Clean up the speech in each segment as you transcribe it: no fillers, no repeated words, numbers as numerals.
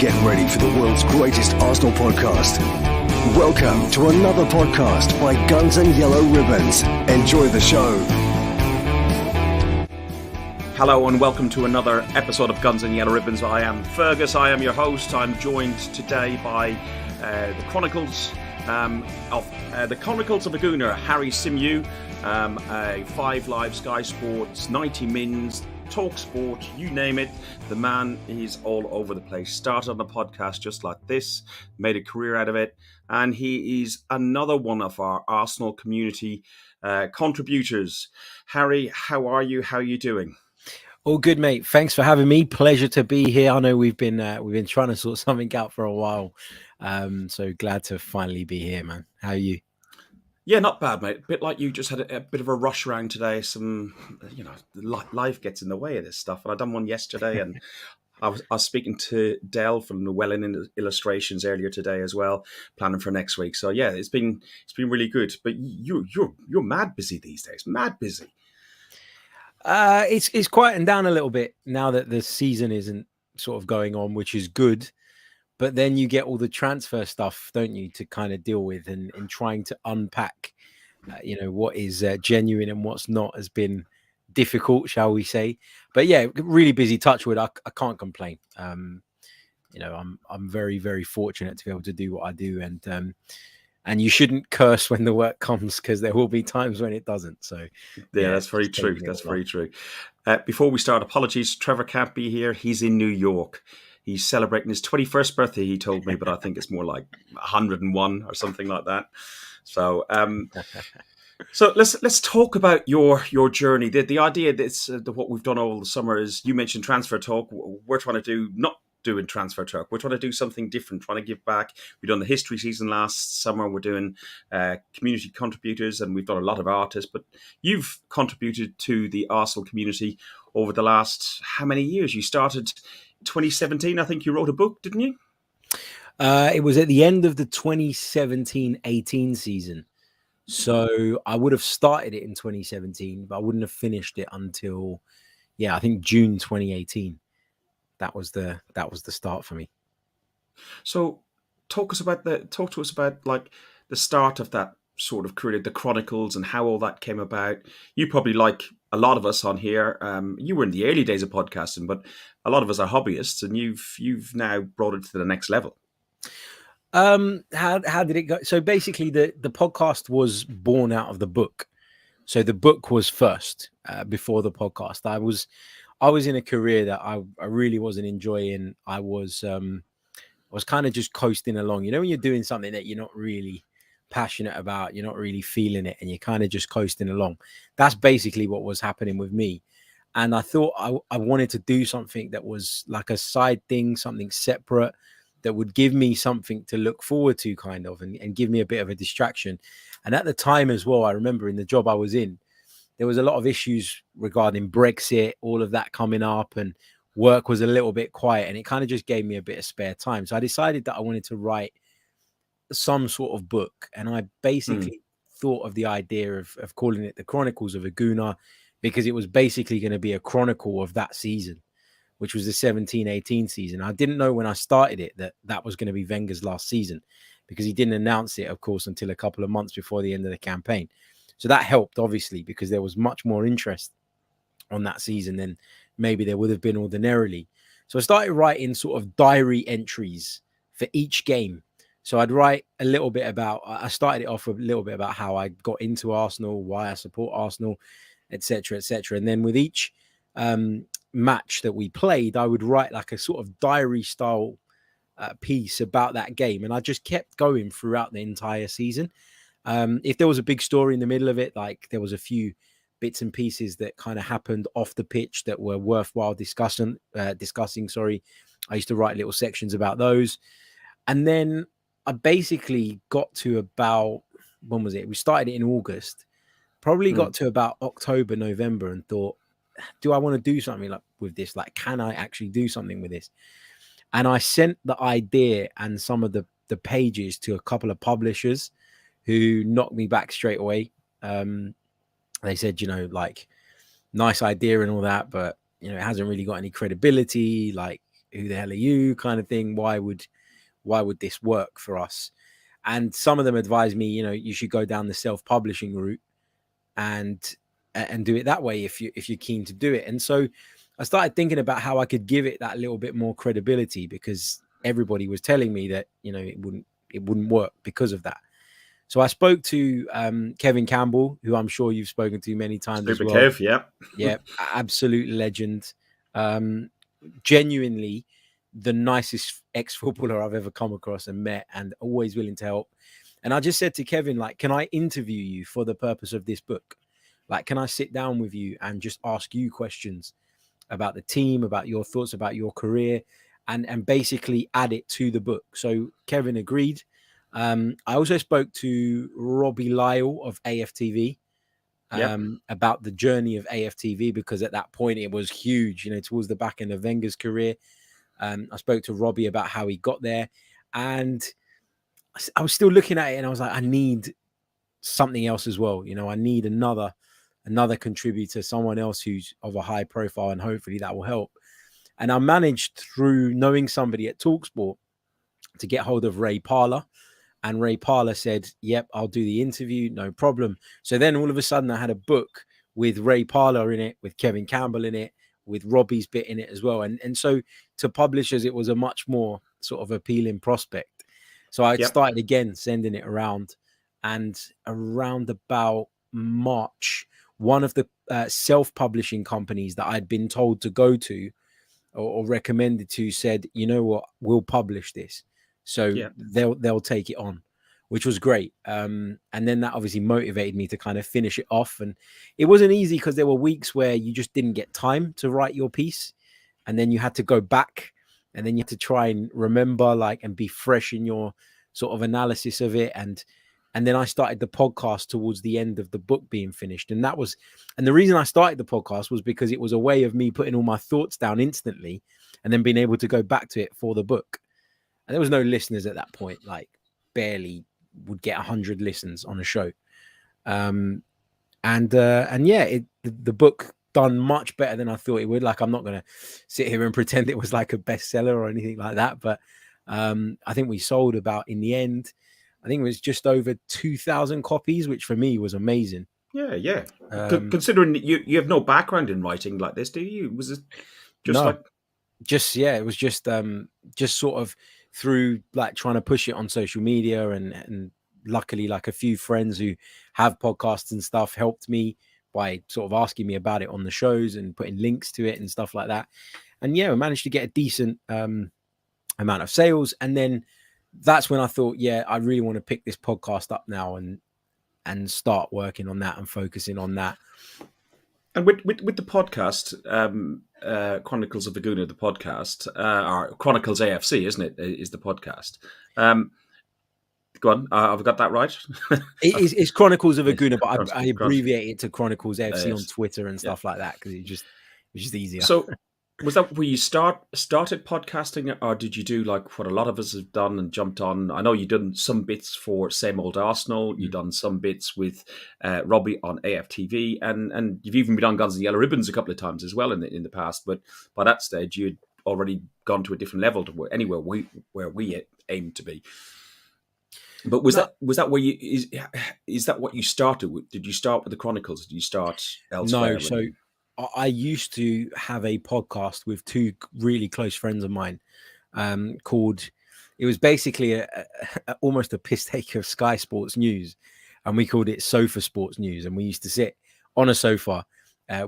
Get ready for the world's greatest Arsenal podcast. Welcome to another podcast by Guns and Yellow Ribbons. Enjoy the show. Hello and welcome to another episode of Guns and Yellow Ribbons. I am Fergus, I am your host. I'm joined today by the Chronicles of a Gooner, Harry Symeou, a 5 Live Sky Sports, 90 Mins, Talk Sport, you name it. The man is all over the place. Started on a podcast just like this, made a career out of it, and he is another one of our Arsenal community contributors. Harry, how are you? How are you doing? All good, mate. Thanks for having me. Pleasure to be here. I know we've been trying to sort something out for a while, so glad to finally be here, man. How are you? Yeah, not bad, mate. A bit like you, just had a bit of a rush around today. Some, life gets in the way of this stuff. And I done one yesterday, and I was speaking to Dell from Llewellyn Illustrations earlier today as well, planning for next week. So yeah, it's been really good. But you're mad busy these days. Mad busy. It's quieting down a little bit now that the season isn't sort of going on, which is good. But then you get all the transfer stuff, don't you, to kind of deal with and trying to unpack, what is genuine and what's not has been difficult, shall we say. But yeah, really busy, touch wood. I can't complain. I'm very, very fortunate to be able to do what I do. And you shouldn't curse when the work comes, because there will be times when it doesn't. So yeah, that's very true. That's very true. Before we start, apologies. Trevor can't be here. He's in New York. He's celebrating his 21st birthday, he told me, but I think it's more like 101 or something like that. So, so let's talk about your journey. The idea that's what we've done all the summer is, you mentioned transfer talk. We're trying to do not doing transfer talk. We're trying to do something different, trying to give back. We've done the history season last summer. We're doing community contributors, and we've done a lot of artists. But you've contributed to the Arsenal community over the last how many years? You started 2017, I think you wrote a book, didn't you? It was at the end of the 2017-18 season. So I would have started it in 2017, but I wouldn't have finished it until, I think June 2018. That was the start for me. So talk to us about like the start of that sort of career, the Chronicles, and how all that came about. You probably, like a lot of us on here, you were in the early days of podcasting, but a lot of us are hobbyists, and you've now brought it to the next level. How did it go? So basically, the podcast was born out of the book. So the book was first before the podcast. I was in a career that I really wasn't enjoying. I was kind of just coasting along. You know, when you're doing something that you're not really passionate about, you're not really feeling it, and you're kind of just coasting along. That's basically what was happening with me. And I thought I wanted to do something that was like a side thing, something separate, that would give me something to look forward to, kind of, and give me a bit of a distraction. And at the time as well, I remember in the job I was in, there was a lot of issues regarding Brexit, all of that coming up, and work was a little bit quiet, and it kind of just gave me a bit of spare time. So I decided that I wanted to write some sort of book, and I basically thought of the idea of calling it the Chronicles of a Gooner, because it was basically going to be a chronicle of that season, which was the 17-18 season. I didn't know when I started it that was going to be Wenger's last season, because he didn't announce it, of course, until a couple of months before the end of the campaign. So that helped, obviously, because there was much more interest on that season than maybe there would have been ordinarily. So I started writing sort of diary entries for each game. So I'd write a little bit about, I started it off with a little bit about how I got into Arsenal, why I support Arsenal, etc., etc. And then with each match that we played, I would write like a sort of diary style piece about that game. And I just kept going throughout the entire season. If there was a big story in the middle of it, like there was a few bits and pieces that kind of happened off the pitch that were worthwhile discussing, I used to write little sections about those. And then I basically got to about, when was it? We started it in August, probably got to about October, November, and thought, do I want to do something like with this? Like, can I actually do something with this? And I sent the idea and some of the pages to a couple of publishers who knocked me back straight away. They said, like, nice idea and all that, but, it hasn't really got any credibility. Like, who the hell are you kind of thing. Why would this work for us? And some of them advised me, you should go down the self-publishing route and do it that way if you're keen to do it. And so I started thinking about how I could give it that little bit more credibility, because everybody was telling me that, it wouldn't work because of that. So I spoke to Kevin Campbell, who I'm sure you've spoken to many times as well. Kev, yeah. Yeah, absolute legend. Genuinely the nicest ex-footballer I've ever come across and met, and always willing to help. And I just said to Kevin, like, can I interview you for the purpose of this book? Like, can I sit down with you and just ask you questions about the team, about your thoughts, about your career, and basically add it to the book? So Kevin agreed. I also spoke to Robbie Lyle of AFTV about the journey of AFTV, because at that point it was huge, towards the back end of Wenger's career. I spoke to Robbie about how he got there, and I was still looking at it and I was like, I need something else as well. I need another contributor, someone else who's of a high profile, and hopefully that will help. And I managed, through knowing somebody at TalkSport, to get hold of Ray Parler. And Ray Parler said, yep, I'll do the interview, no problem. So then all of a sudden I had a book with Ray Parler in it, with Kevin Campbell in it, with Robbie's bit in it as well. And so to publishers, it was a much more sort of appealing prospect. So I started again sending it around. And around about March, one of the self-publishing companies that I'd been told to go to or recommended to said, you know what, we'll publish this. So they'll take it on, which was great. And then that obviously motivated me to kind of finish it off. And it wasn't easy, because there were weeks where you just didn't get time to write your piece. And then you had to go back, and then you had to try and remember, and be fresh in your sort of analysis of it. And then I started the podcast towards the end of the book being finished. And the reason I started the podcast was because it was a way of me putting all my thoughts down instantly and then being able to go back to it for the book. And there was no listeners at that point, barely would get 100 listens on a show. The book done much better than I thought it would. I'm not going to sit here and pretend it was a bestseller or anything like that. But I think we sold about, in the end, I think it was just over 2,000 copies, which for me was amazing. Yeah. Considering that you have no background in writing like this, do you? Was it just it was just sort of through trying to push it on social media, and luckily a few friends who have podcasts and stuff helped me by sort of asking me about it on the shows and putting links to it and stuff like that. And we managed to get a decent amount of sales. And then that's when I thought, I really want to pick this podcast up now and start working on that and focusing on that. And with the podcast, Chronicles of Laguna, the podcast, or Chronicles AFC, isn't it? Is the podcast? Go on, I've got that right. It's Chronicles of Laguna, but I abbreviate it to Chronicles AFC on Twitter and stuff like that, because it's just easier. So, was that where you started podcasting, or did you do what a lot of us have done and jumped on? I know you've done some bits for Same Old Arsenal. You've done some bits with Robbie on AFTV, and you've even been on Guns and Yellow Ribbons a couple of times as well in the past. But by that stage, you'd already gone to a different level to anywhere where we aim to be. But was that where you is that what you started with? Did you start with the Chronicles? Did you start elsewhere? No, so I used to have a podcast with two really close friends of mine called, it was basically almost a piss take of Sky Sports News, and we called it Sofa Sports News. And we used to sit on a sofa,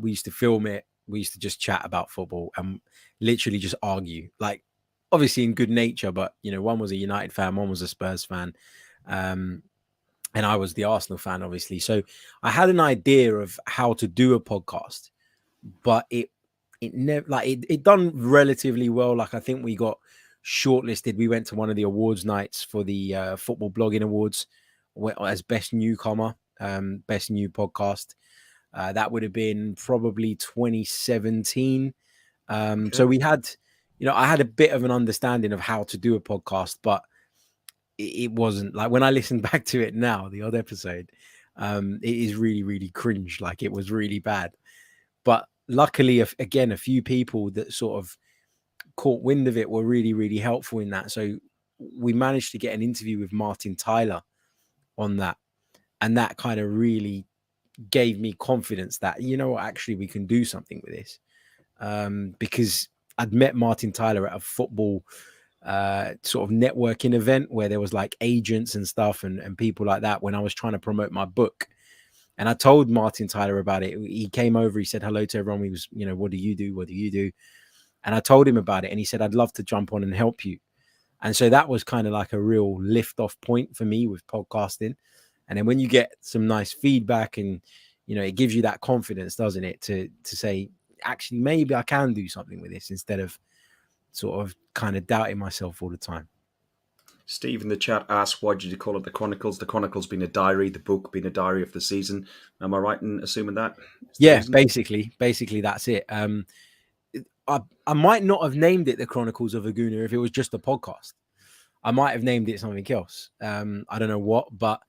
we used to film it, we used to just chat about football and literally just argue, obviously in good nature, but one was a United fan, one was a Spurs fan, and I was the Arsenal fan, obviously. So I had an idea of how to do a podcast, but it never it done relatively well. I think we got shortlisted. We went to one of the awards nights for the Football Blogging Awards as best newcomer, best new podcast. That would have been probably 2017. Okay. So we had, I had a bit of an understanding of how to do a podcast, but it wasn't when I listen back to it now, the odd episode, it is really, really cringe. It was really bad. But luckily, again, a few people that sort of caught wind of it were really, really helpful in that. So we managed to get an interview with Martin Tyler on that. And that kind of really gave me confidence that, you know what, actually we can do something with this. Because I'd met Martin Tyler at a football sort of networking event where there was like agents and stuff and people like that when I was trying to promote my book. And I told Martin Tyler about it. He came over, he said hello to everyone. He was, you know, what do you do? What do you do? And I told him about it. And he said, I'd love to jump on and help you. And so that was kind of like a real lift off point for me with podcasting. And then when you get some nice feedback and, you know, it gives you that confidence, doesn't it? To say, actually, maybe I can do something with this instead of sort of kind of doubting myself all the time. Steve in the chat asked, why did you call it the Chronicles? The Chronicles being a diary, the book being a diary of the season. Am I right in assuming that? Yeah, basically that's it. I might not have named it the Chronicles of a Gooner if it was just a podcast. I might have named it something else. I don't know what, but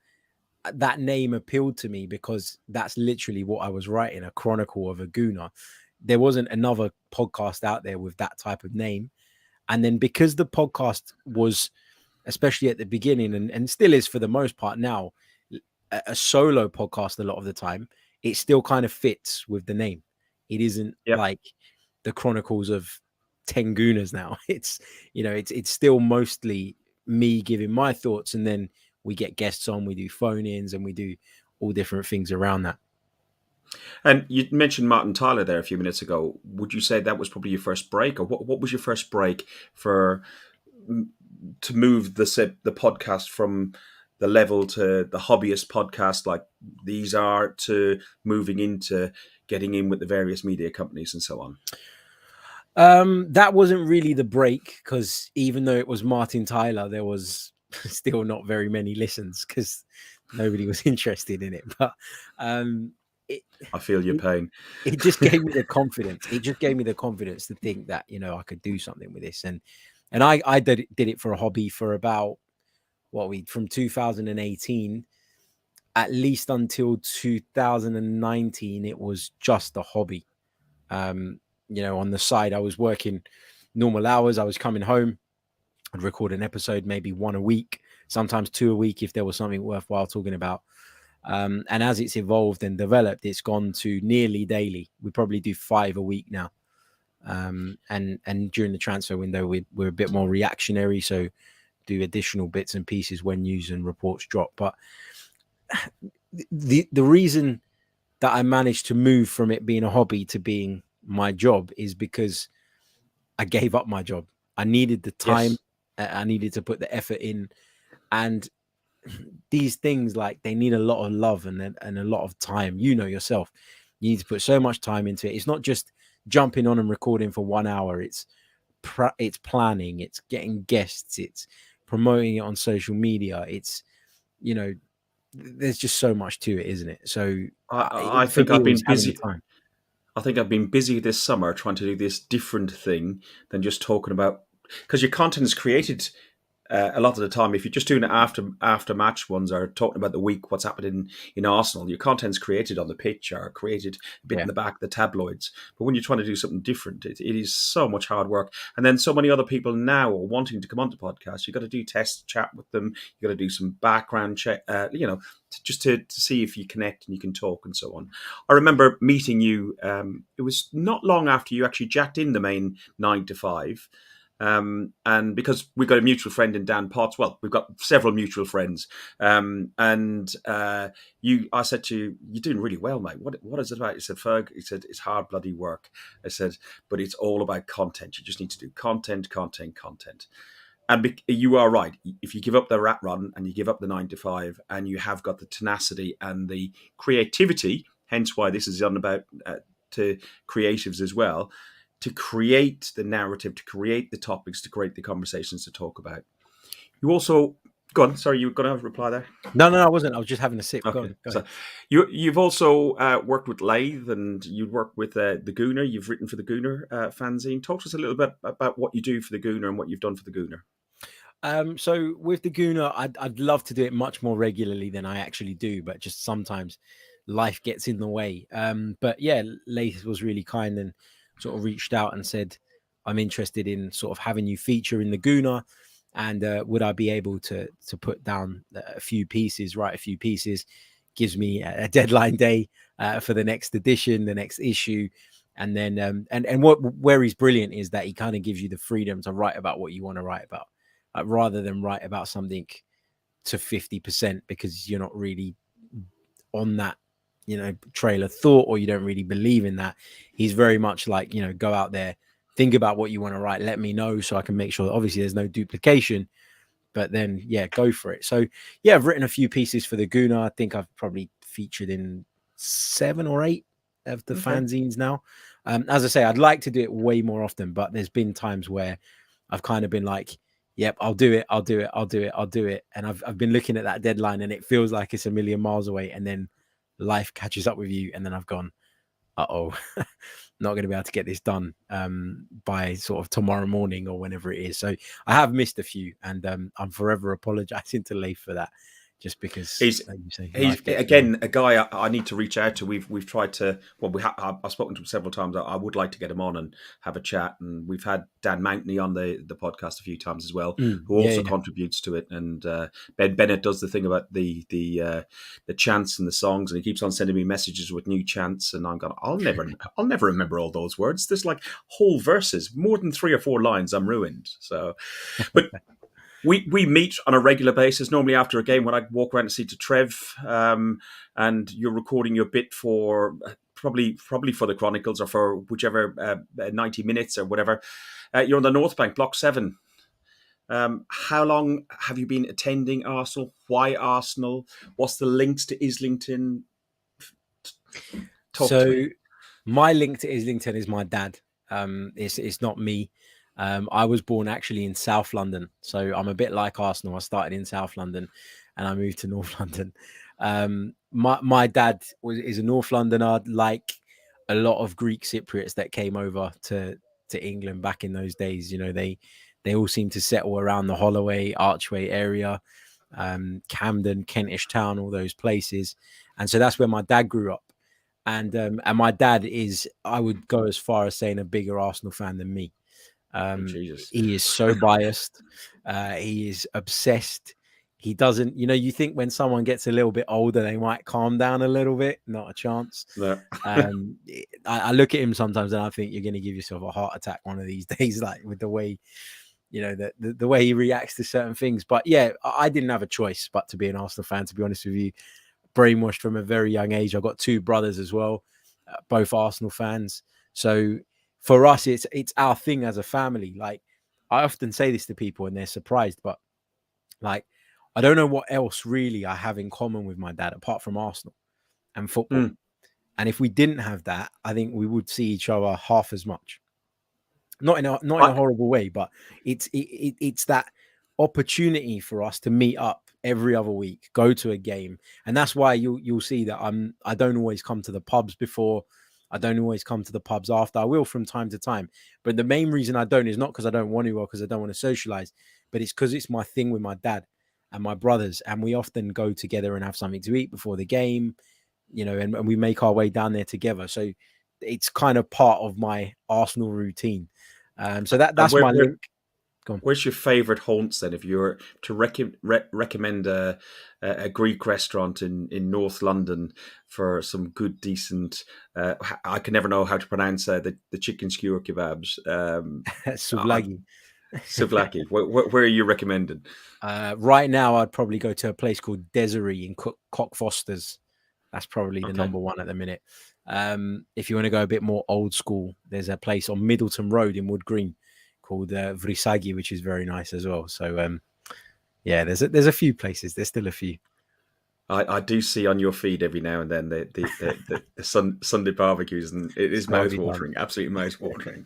that name appealed to me because that's literally what I was writing, a chronicle of a Gooner. There wasn't another podcast out there with that type of name. And then because the podcast was, especially at the beginning and still is for the most part now, a solo podcast a lot of the time, it still kind of fits with the name. It isn't like the Chronicles of 10 Gooners now. It's, you know, it's still mostly me giving my thoughts, and then we get guests on, we do phone-ins, and we do all different things around that. And you mentioned Martin Tyler there a few minutes ago. Would you say that was probably your first break, or what was your first break to move the podcast from the level to the hobbyist podcast like these are to moving into getting in with the various media companies and so on? That wasn't really the break, because even though it was Martin Tyler, there was still not very many listens because nobody was interested in it. But I feel your pain. It just gave me the confidence. It just gave me the confidence to think that, you know, I could do something with this. And I did it for a hobby for about from 2018 at least until 2019. It was just a hobby. You know, on the side, I was working normal hours. I was coming home, I'd record an episode, maybe one a week, sometimes two a week if there was something worthwhile talking about. And as it's evolved and developed, it's gone to nearly daily. We probably do 5 a week now. And during the transfer window, we're a bit more reactionary, so do additional bits and pieces when news and reports drop. But the reason that I managed to move from it being a hobby to being my job is because I gave up my job. I needed the time. Yes. I needed to put the effort in, and these things, like, they need a lot of love and a lot of time. You know yourself, you need to put so much time into it. It's not just jumping on and recording for 1 hour. It's planning, it's getting guests, it's promoting it on social media. It's, you know, there's just so much to it, isn't it? So I think I've been busy. I think I've been busy this summer trying to do this different thing than just talking about, because your content is created a lot of the time. If you're just doing it after match ones or talking about the week, what's happening in Arsenal, your content's created on the pitch or created a bit in the back of the tabloids. But when you're trying to do something different, it is so much hard work. And then so many other people now are wanting to come onto podcasts. You've got to do test chat with them. You've got to do some background check, just to see if you connect and you can talk and so on. I remember meeting you. It was not long after you actually jacked in the main 9 to 5. And because we've got a mutual friend in Dan Potts, well, we've got several mutual friends. I said to you, you're doing really well, mate. What is it about? He said, Ferg, he said, it's hard bloody work. I said, but it's all about content. You just need to do content. And you are right. If you give up the rat run and you give up the 9 to 5 and you have got the tenacity and the creativity, hence why this is on about to creatives as well, to create the narrative, to create the topics, to create the conversations to talk about. You also, go on, sorry, you were going to have a reply there? No, I wasn't. I was just having a sip. Okay. Go so you've also worked with Lathe, and you worked with the Gooner. You've written for the Gooner fanzine. Talk to us a little bit about what you do for the Gooner and what you've done for the Gooner. So with the Gooner, I'd love to do it much more regularly than I actually do, but just sometimes life gets in the way. But yeah, Lathe was really kind and sort of reached out and said, I'm interested in sort of having you feature in the Guna, and would I be able to put down a few pieces, write a few pieces, gives me a deadline day for the next edition, the next issue. And then where he's brilliant is that he kind of gives you the freedom to write about what you want to write about, rather than write about something to 50% because you're not really on that, trail of thought, or you don't really believe in that. He's very much like, go out there, think about what you want to write, let me know so I can make sure that obviously there's no duplication, but then go for it. So I've written a few pieces for the Guna. I think I've probably featured in 7 or 8 of the fanzines now. As I say, I'd like to do it way more often, but there's been times where I've kind of been like, yep, I'll do it. And I've been looking at that deadline and it feels like it's a million miles away. And then life catches up with you. And then I've gone, not going to be able to get this done by sort of tomorrow morning or whenever it is. So I have missed a few, and I'm forever apologizing to Leif for that. Just because he's again a guy I need to reach out to. We've tried to. Well, I've spoken to him several times. I would like to get him on and have a chat. And we've had Dan Mountney on the podcast a few times as well, who also contributes to it. And Ben Bennett does the thing about the chants and the songs, and he keeps on sending me messages with new chants. And I'm going, I'll never remember all those words. There's like whole verses, more than 3 or 4 lines. I'm ruined. So, but. We meet on a regular basis, normally after a game when I walk around to see to Trev, and you're recording your bit for probably for the Chronicles or for whichever 90 minutes or whatever. You're on the North Bank, Block 7. How long have you been attending Arsenal? Why Arsenal? What's the links to Islington? My link to Islington is my dad. It's not me. I was born actually in South London, so I'm a bit like Arsenal. I started in South London and I moved to North London. My dad is a North Londoner, like a lot of Greek Cypriots that came over to England back in those days. They all seem to settle around the Holloway, Archway area, Camden, Kentish Town, all those places. And so that's where my dad grew up. And my dad is, I would go as far as saying, a bigger Arsenal fan than me. He is so biased. He is obsessed. He doesn't, you think when someone gets a little bit older, they might calm down a little bit. Not a chance. No. I look at him sometimes and I think you're going to give yourself a heart attack one of these days, like with the way, the way he reacts to certain things. But yeah, I didn't have a choice but to be an Arsenal fan, to be honest with you. Brainwashed from a very young age. I've got 2 brothers as well, both Arsenal fans. So for us, it's our thing as a family. Like, I often say this to people and they're surprised, but like, I don't know what else really I have in common with my dad apart from Arsenal and football. And if we didn't have that, I think we would see each other half as much. Not in a horrible way, but it's that opportunity for us to meet up every other week, go to a game. And that's why you'll see that I don't always come to the pubs before. I don't always come to the pubs after. I will from time to time. But the main reason I don't is not because I don't want to or because I don't want to socialize, but it's because it's my thing with my dad and my brothers. And we often go together and have something to eat before the game, and we make our way down there together. So it's kind of part of my Arsenal routine. So that's my link. Where's your favourite haunts then? If you were to recommend a Greek restaurant in North London for some good, decent, I can never know how to pronounce the chicken skewer kebabs. Souvlaki. Souvlaki. Where are you recommending? Right now, I'd probably go to a place called Desiree in Cockfosters. That's probably the number one at the minute. If you want to go a bit more old school, there's a place on Middleton Road in Wood Green called Vrisagi, which is very nice as well. So there's a few places. There's still a few. I do see on your feed every now and then the Sunday barbecues, and it is mouth-watering, absolutely mouth-watering.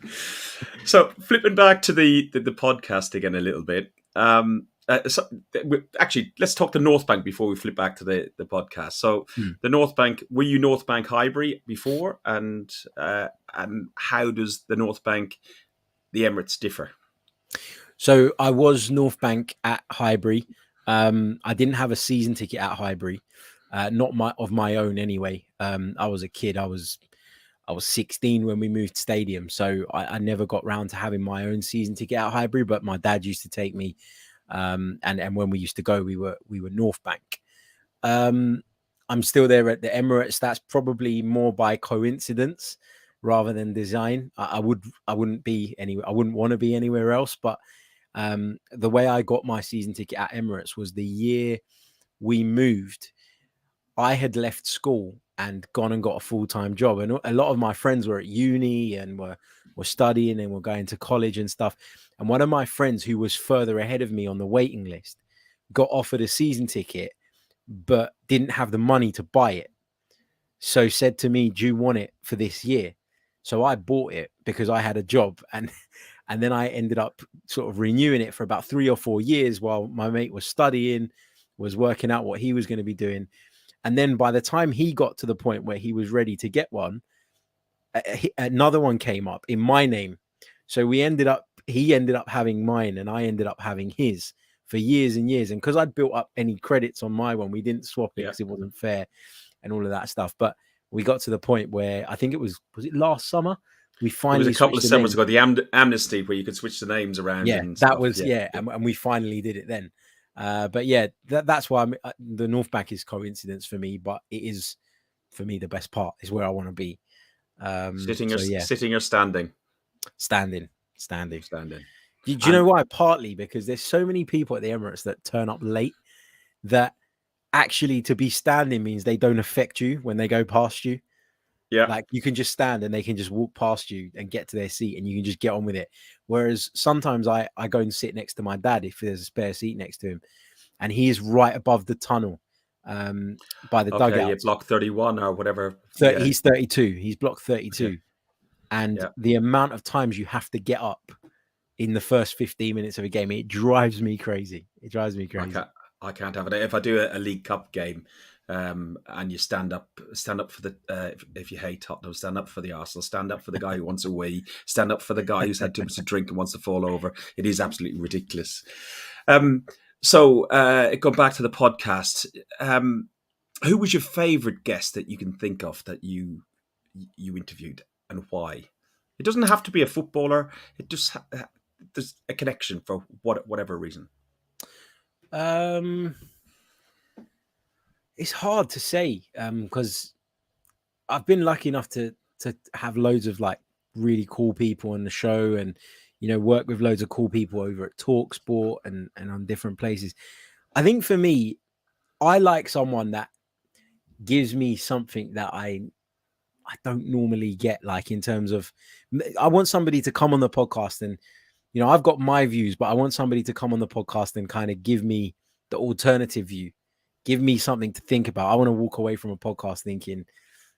So flipping back to the podcast again a little bit. Actually, let's talk the North Bank before we flip back to the podcast. So the North Bank, were you North Bank Highbury before, and how does the North Bank, the Emirates, differ? So I was North Bank at Highbury. I didn't have a season ticket at Highbury, not of my own anyway. I was a kid. I was I was 16 when we moved stadium, so I never got round to having my own season ticket at Highbury. But my dad used to take me, and when we used to go, we were North Bank. I'm still there at the Emirates. That's probably more by coincidence rather than design. I wouldn't be anywhere. I wouldn't want to be anywhere else. But the way I got my season ticket at Emirates was the year we moved. I had left school and gone and got a full-time job, and a lot of my friends were at uni and were studying and were going to college and stuff. And one of my friends, who was further ahead of me on the waiting list, got offered a season ticket but didn't have the money to buy it, so said to me, do you want it for this year? So I bought it because I had a job, and then I ended up sort of renewing it for about 3 or 4 years while my mate was studying, was working out what he was going to be doing. And then by the time he got to the point where he was ready to get one, another one came up in my name. So he ended up having mine and I ended up having his for years and years. And because I'd built up any credits on my one, we didn't swap it because it wasn't fair and all of that stuff. But we got to the point where I think was it last summer? We finally, it was a couple of summers ago, the amnesty where you could switch the names around. Yeah, and that was, and we finally did it then. But yeah, that's why the North Bank is coincidence for me, but it is for me the best part, is where I want to be. Sitting or standing? Standing. Do you And know why? Partly because there's so many people at the Emirates that turn up late that actually to be standing means they don't affect you when they go past you. Yeah, like you can just stand and they can just walk past you and get to their seat and you can just get on with it. Whereas sometimes I go and sit next to my dad if there's a spare seat next to him, and he is right above the tunnel by the dugout. Yeah, block 31 or whatever. He's 32. He's block 32. Okay. And the amount of times you have to get up in the first 15 minutes of a game, it drives me crazy. I can't have it. If I do a League Cup game, and you stand up for the if you hate Tottenham, stand up for the Arsenal, stand up for the guy who wants a wee, stand up for the guy who's had too much to drink and wants to fall over. It is absolutely ridiculous. So going back to the podcast, who was your favourite guest that you can think of that you interviewed, and why? It doesn't have to be a footballer. It just there's a connection for whatever reason. It's hard to say because I've been lucky enough to have loads of like really cool people on the show, and work with loads of cool people over at TalkSport and on different places. I think for me, I like someone that gives me something that I don't normally get, like in terms of, I want somebody to come on the podcast and, I've got my views, but I want somebody to come on the podcast and kind of give me the alternative view, give me something to think about. I want to walk away from a podcast thinking,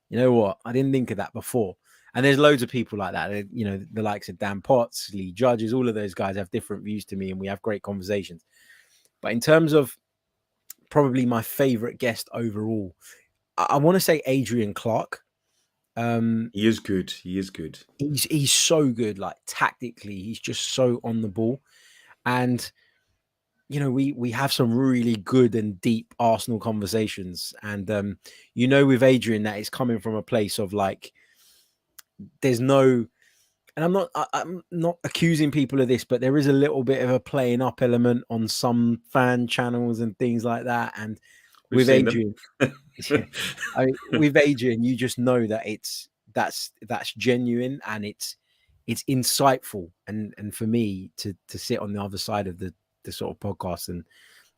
you know what, I didn't think of that before. And there's loads of people like that, the likes of Dan Potts, Lee Judges, all of those guys have different views to me and we have great conversations. But in terms of probably my favorite guest overall, I want to say Adrian Clark. He is good. He's so good. Like tactically, he's just so on the ball. And, we have some really good and deep Arsenal conversations. And, with Adrian, that is coming from a place of like, there's no, and I'm not accusing people of this, but there is a little bit of a playing up element on some fan channels and things like that. And with Adrian, with Adrian, you just know that that's genuine and it's insightful. And for me to sit on the other side of the sort of podcast and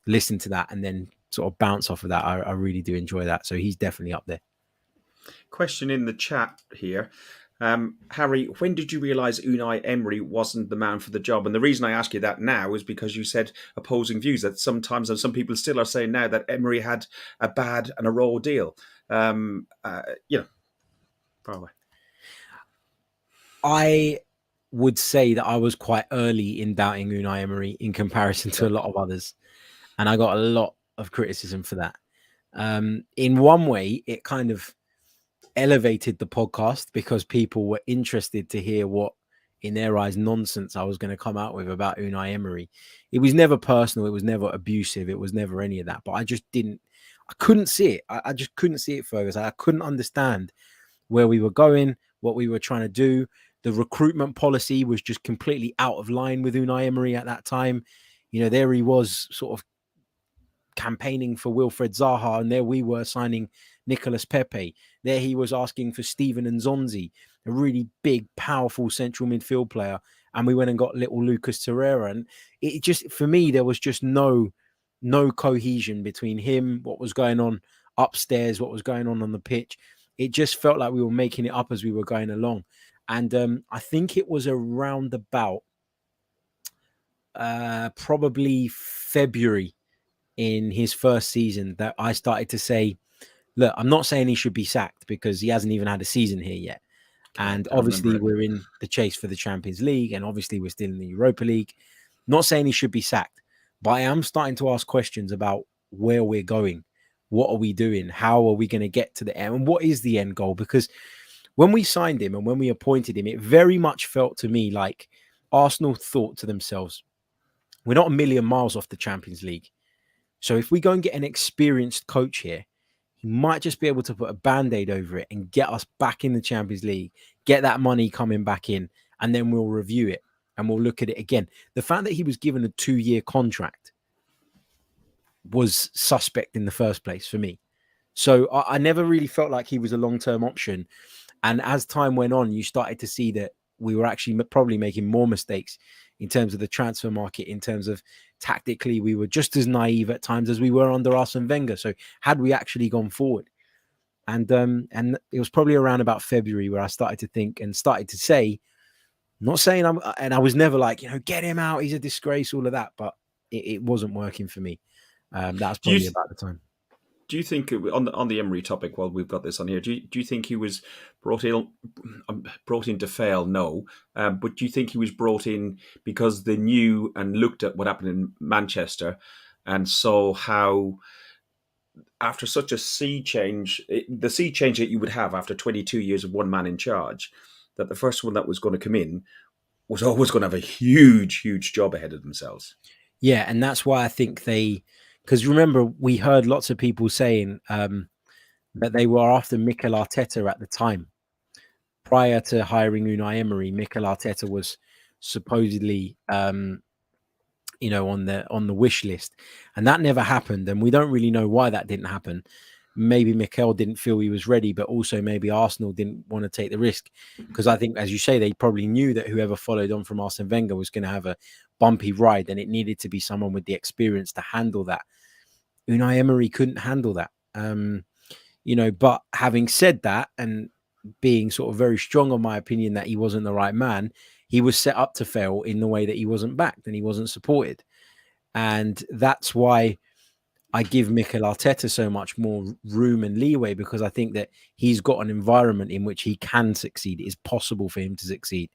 listen to that and then sort of bounce off of that, I really do enjoy that. So he's definitely up there. Question in the chat here. Harry, when did you realise Unai Emery wasn't the man for the job? And the reason I ask you that now is because you said opposing views, that sometimes, and some people still are saying now, that Emery had a bad and a raw deal. Far away. I would say that I was quite early in doubting Unai Emery in comparison to a lot of others. And I got a lot of criticism for that. In one way, it kind of elevated the podcast because people were interested to hear what, in their eyes, nonsense I was going to come out with about Unai Emery. It was never personal. It was never abusive. It was never any of that. But I couldn't see it. I just couldn't see it, Fergus. I couldn't understand where we were going, what we were trying to do. The recruitment policy was just completely out of line with Unai Emery at that time. You know, there he was sort of campaigning for Wilfred Zaha, and there we were signing Nicolas Pepe. There he was asking for Steven Nzonzi, a really big, powerful central midfield player, and we went and got little Lucas Torreira. And it just, for me, there was just no cohesion between him, what was going on upstairs, what was going on the pitch. It just felt like we were making it up as we were going along. And I think it was around about probably February in his first season that I started to say, look, I'm not saying he should be sacked because he hasn't even had a season here yet. And obviously we're in the chase for the Champions League, and obviously we're still in the Europa League. Not saying he should be sacked, but I am starting to ask questions about where we're going. What are we doing? How are we going to get to the end? And what is the end goal? Because when we signed him and when we appointed him, it very much felt to me like Arsenal thought to themselves, we're not a million miles off the Champions League. So if we go and get an experienced coach here, he might just be able to put a Band-Aid over it and get us back in the Champions League, get that money coming back in, and then we'll review it and we'll look at it again. The fact that he was given a 2-year contract was suspect in the first place for me. So I never really felt like he was a long-term option. And as time went on, you started to see that we were actually probably making more mistakes in terms of the transfer market, in terms of tactically, we were just as naive at times as we were under Arsene Wenger. So had we actually gone forward? And it was probably around about February where I started to think and started to say, not saying I was never like, get him out, he's a disgrace, all of that, but it wasn't working for me. That was probably about the time. Do you think on the Emery topic, while we've got this on here, do you think he was brought in to fail? No, but do you think he was brought in because they knew and looked at what happened in Manchester and saw how after such a sea change, the sea change that you would have after 22 years of one man in charge, that the first one that was going to come in was always going to have a huge, huge job ahead of themselves? Yeah, and that's why I think because remember, we heard lots of people saying that they were after Mikel Arteta at the time. Prior to hiring Unai Emery, Mikel Arteta was supposedly, on the wish list, and that never happened. And we don't really know why that didn't happen. Maybe Mikel didn't feel he was ready, but also maybe Arsenal didn't want to take the risk, because I think, as you say, they probably knew that whoever followed on from Arsene Wenger was going to have a bumpy ride, and it needed to be someone with the experience to handle that. Unai Emery couldn't handle that. But having said that, and being sort of very strong on my opinion that he wasn't the right man, he was set up to fail in the way that he wasn't backed and he wasn't supported. And that's why I give Mikel Arteta so much more room and leeway, because I think that he's got an environment in which he can succeed. It is possible for him to succeed.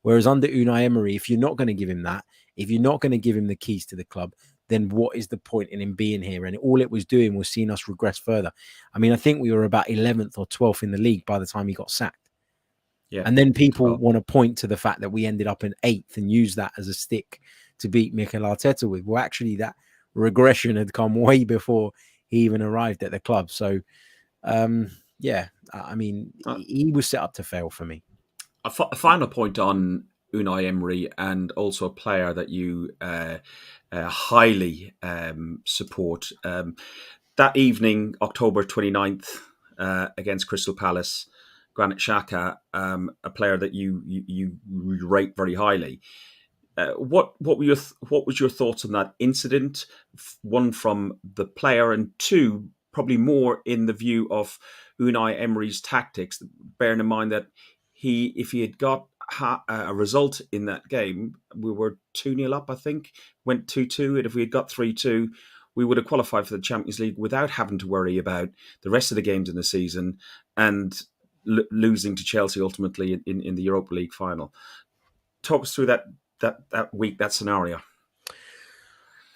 Whereas under Unai Emery, if you're not going to give him that, if you're not going to give him the keys to the club, then what is the point in him being here? And all it was doing was seeing us regress further. I mean, I think we were about 11th or 12th in the league by the time he got sacked. Yeah. And then people want to point to the fact that we ended up in 8th and use that as a stick to beat Mikel Arteta with. Well, actually, that regression had come way before he even arrived at the club. So, he was set up to fail for me. A final point on Unai Emery, and also a player that you highly support. That evening, October 29th, against Crystal Palace, Granit Xhaka, a player that you rate very highly. What was your thoughts on that incident? One, from the player, and two, probably more in the view of Unai Emery's tactics, bearing in mind that if he had got a result in that game, we were 2-0 up, I think, went 2-2, and if we had got 3-2, we would have qualified for the Champions League without having to worry about the rest of the games in the season and losing to Chelsea ultimately in the Europa League final. Talk us through that week, that scenario.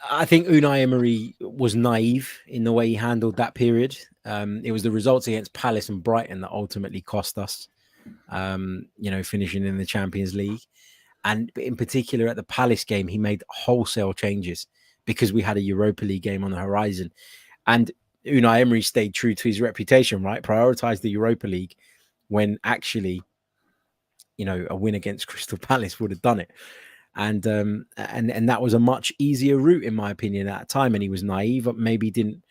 I think Unai Emery was naive in the way he handled that period. It was the results against Palace and Brighton that ultimately cost us, finishing in the Champions League. And in particular at the Palace game, he made wholesale changes because we had a Europa League game on the horizon. And Unai Emery stayed true to his reputation, right? Prioritized the Europa League when actually a win against Crystal Palace would have done it. And that was a much easier route, in my opinion, at that time. And he was naive, maybe didn't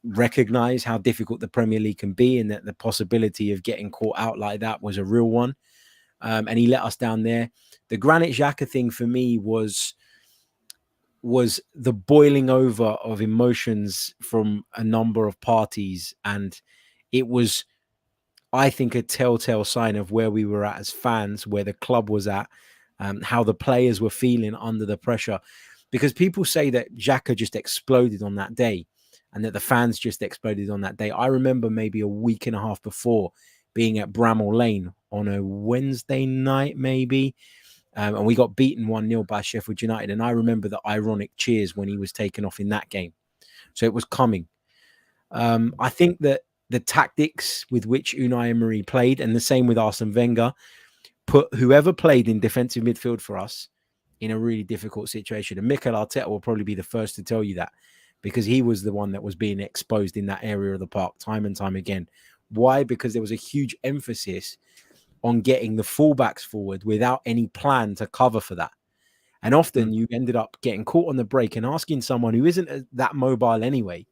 recognize how difficult the Premier League can be, and that the possibility of getting caught out like that was a real one. And he let us down there. The Granit Xhaka thing for me was the boiling over of emotions from a number of parties. And it was, I think, a telltale sign of where we were at as fans, where the club was at, how the players were feeling under the pressure. Because people say that Xhaka just exploded on that day and that the fans just exploded on that day. I remember maybe a week and a half before being at Bramall Lane on a Wednesday night, maybe, and we got beaten 1-0 by Sheffield United. And I remember the ironic cheers when he was taken off in that game. So it was coming. I think that the tactics with which Unai Emery played, and the same with Arsene Wenger, put whoever played in defensive midfield for us in a really difficult situation. And Mikel Arteta will probably be the first to tell you that, because he was the one that was being exposed in that area of the park time and time again. Why? Because there was a huge emphasis on getting the fullbacks forward without any plan to cover for that. And often you ended up getting caught on the break and asking someone who isn't that mobile anyway,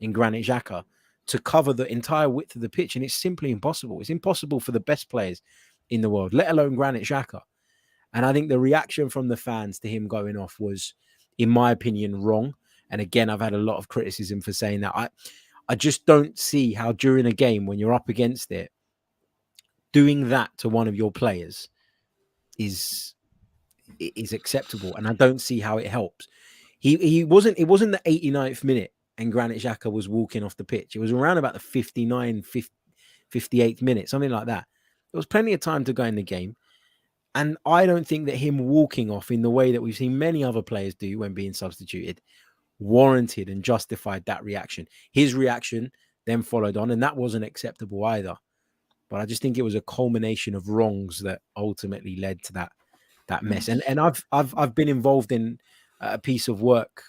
in Granit Xhaka, to cover the entire width of the pitch. And it's simply impossible. It's impossible for the best players in the world, let alone Granit Xhaka. And I think the reaction from the fans to him going off was, in my opinion, wrong. And again, I've had a lot of criticism for saying that. I just don't see how during a game when you're up against it, doing that to one of your players is acceptable. And I don't see how it helps. It wasn't the 89th minute and Granit Xhaka was walking off the pitch. It was around about the 58th minute, something like that. There was plenty of time to go in the game. And I don't think that him walking off in the way that we've seen many other players do when being substituted warranted and justified that reaction. His reaction then followed on, and that wasn't acceptable either. But I just think it was a culmination of wrongs that ultimately led to that mess. And I've been involved in a piece of work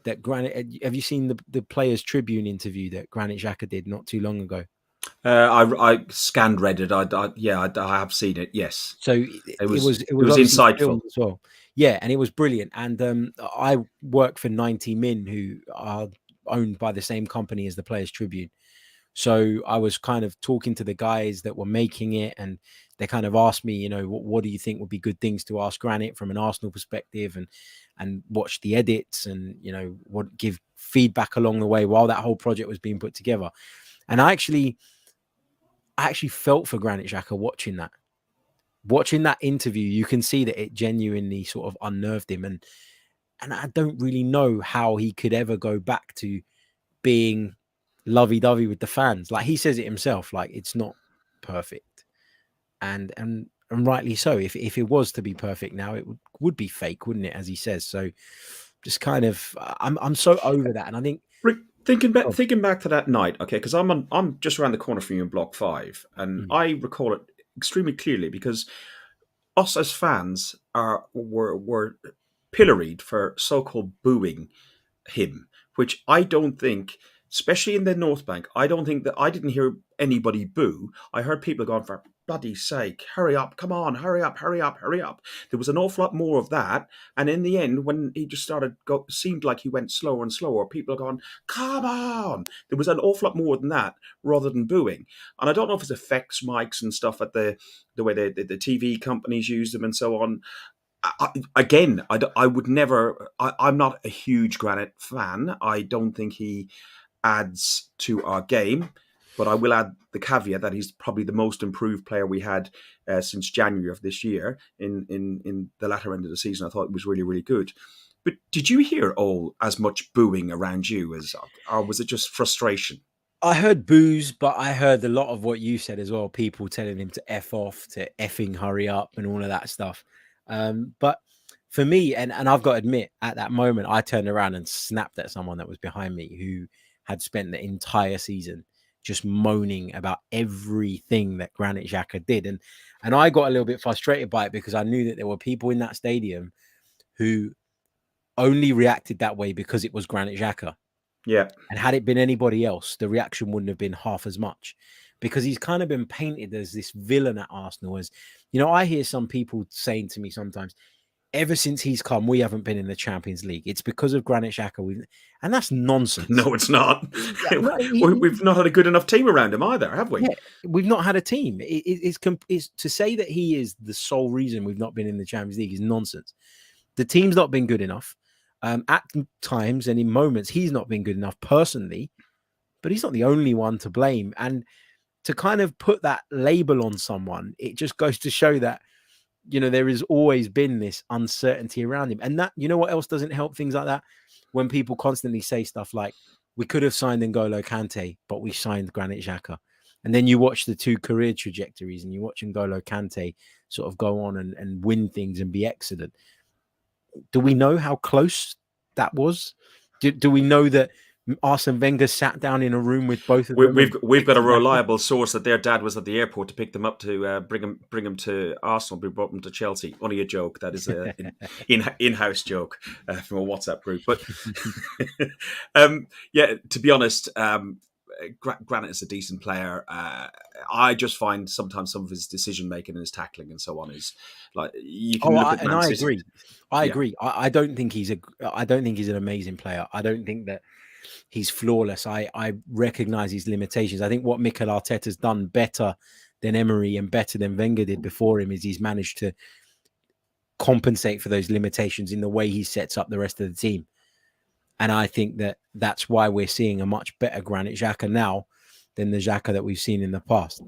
that Granit. Have you seen the Players Tribune interview that Granit Xhaka did not too long ago? I scanned Reddit. I have seen it. Yes. So it was insightful as well. Yeah, and it was brilliant. And I work for 90 Min, who are owned by the same company as the Players Tribune. So I was kind of talking to the guys that were making it, and they kind of asked me, what do you think would be good things to ask Granit from an Arsenal perspective, and watch the edits, and what give feedback along the way while that whole project was being put together. And I actually felt for Granit Xhaka watching that interview. You can see that it genuinely sort of unnerved him, and I don't really know how he could ever go back to being lovey-dovey with the fans. Like, he says it himself, like, it's not perfect, and rightly so. If it was to be perfect now, it would be fake, wouldn't it, as he says? So just kind of I'm so over that. And I think Rick, thinking back to that night, okay, because I'm just around the corner from you in Block 5, and I recall it extremely clearly, because us as fans were pilloried for so-called booing him, which I don't think, especially in the North Bank, I didn't hear anybody boo. I heard people going, for bloody sake, hurry up, come on, hurry up. There was an awful lot more of that. And in the end, when he just seemed like he went slower and slower, people are going, come on. There was an awful lot more than that, rather than booing. And I don't know if it's effects mics and stuff at the way the TV companies use them and so on. I would never. I'm not a huge Granit fan. I don't think he adds to our game, but I will add the caveat that he's probably the most improved player we had since January of this year. In the latter end of the season, I thought it was really, really good. But did you hear as much booing around you or was it just frustration? I heard boos, but I heard a lot of what you said as well. People telling him to F off, to effing hurry up, and all of that stuff. But for me, and I've got to admit, at that moment, I turned around and snapped at someone that was behind me who had spent the entire season just moaning about everything that Granit Xhaka did. And I got a little bit frustrated by it, because I knew that there were people in that stadium who only reacted that way because it was Granit Xhaka. Yeah. And had it been anybody else, the reaction wouldn't have been half as much, because he's kind of been painted as this villain at Arsenal, as I hear some people saying to me sometimes, ever since he's come, we haven't been in the Champions League. It's because of Granit Xhaka. And that's nonsense. No, it's not. Yeah, no, We've not had a good enough team around him either, have we? Yeah, we've not had a team. It's to say that he is the sole reason we've not been in the Champions League is nonsense. The team's not been good enough. At times and in moments, he's not been good enough personally, but he's not the only one to blame. And to kind of put that label on someone, it just goes to show that, there has always been this uncertainty around him. And that, what else doesn't help things like that? When people constantly say stuff like, we could have signed N'Golo Kante, but we signed Granit Xhaka. And then you watch the two career trajectories and you watch N'Golo Kante sort of go on and win things and be excellent. Do we know how close that was? Do we know that Arsene Wenger sat down in a room with both of them? We've got a reliable source that their dad was at the airport to pick them up to bring them to Arsenal. We brought them to Chelsea. Only a joke. That is an in-house joke from a WhatsApp group. But to be honest, Granit is a decent player. I just find sometimes some of his decision making and his tackling and so on is like you can look at Man City. I agree. I don't think he's an amazing player. I don't think that he's flawless. I recognize his limitations. I think what Mikel Arteta's done better than Emery and better than Wenger did before him is he's managed to compensate for those limitations in the way he sets up the rest of the team. And I think that that's why we're seeing a much better Granit Xhaka now than the Xhaka that we've seen in the past.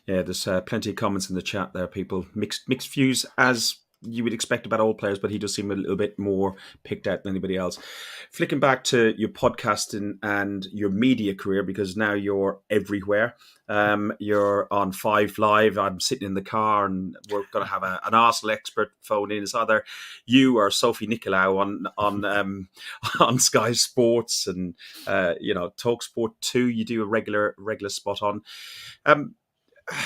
Yeah, there's plenty of comments in the chat there. People mixed views as you would expect about all players, but he does seem a little bit more picked out than anybody else. Flicking back to your podcasting and your media career, because now you're everywhere. You're on 5 Live. I'm sitting in the car and we're going to have an Arsenal expert phone in. It's either you or Sophie Nicolau on Sky Sports and Talk Sport 2. You do a regular spot on.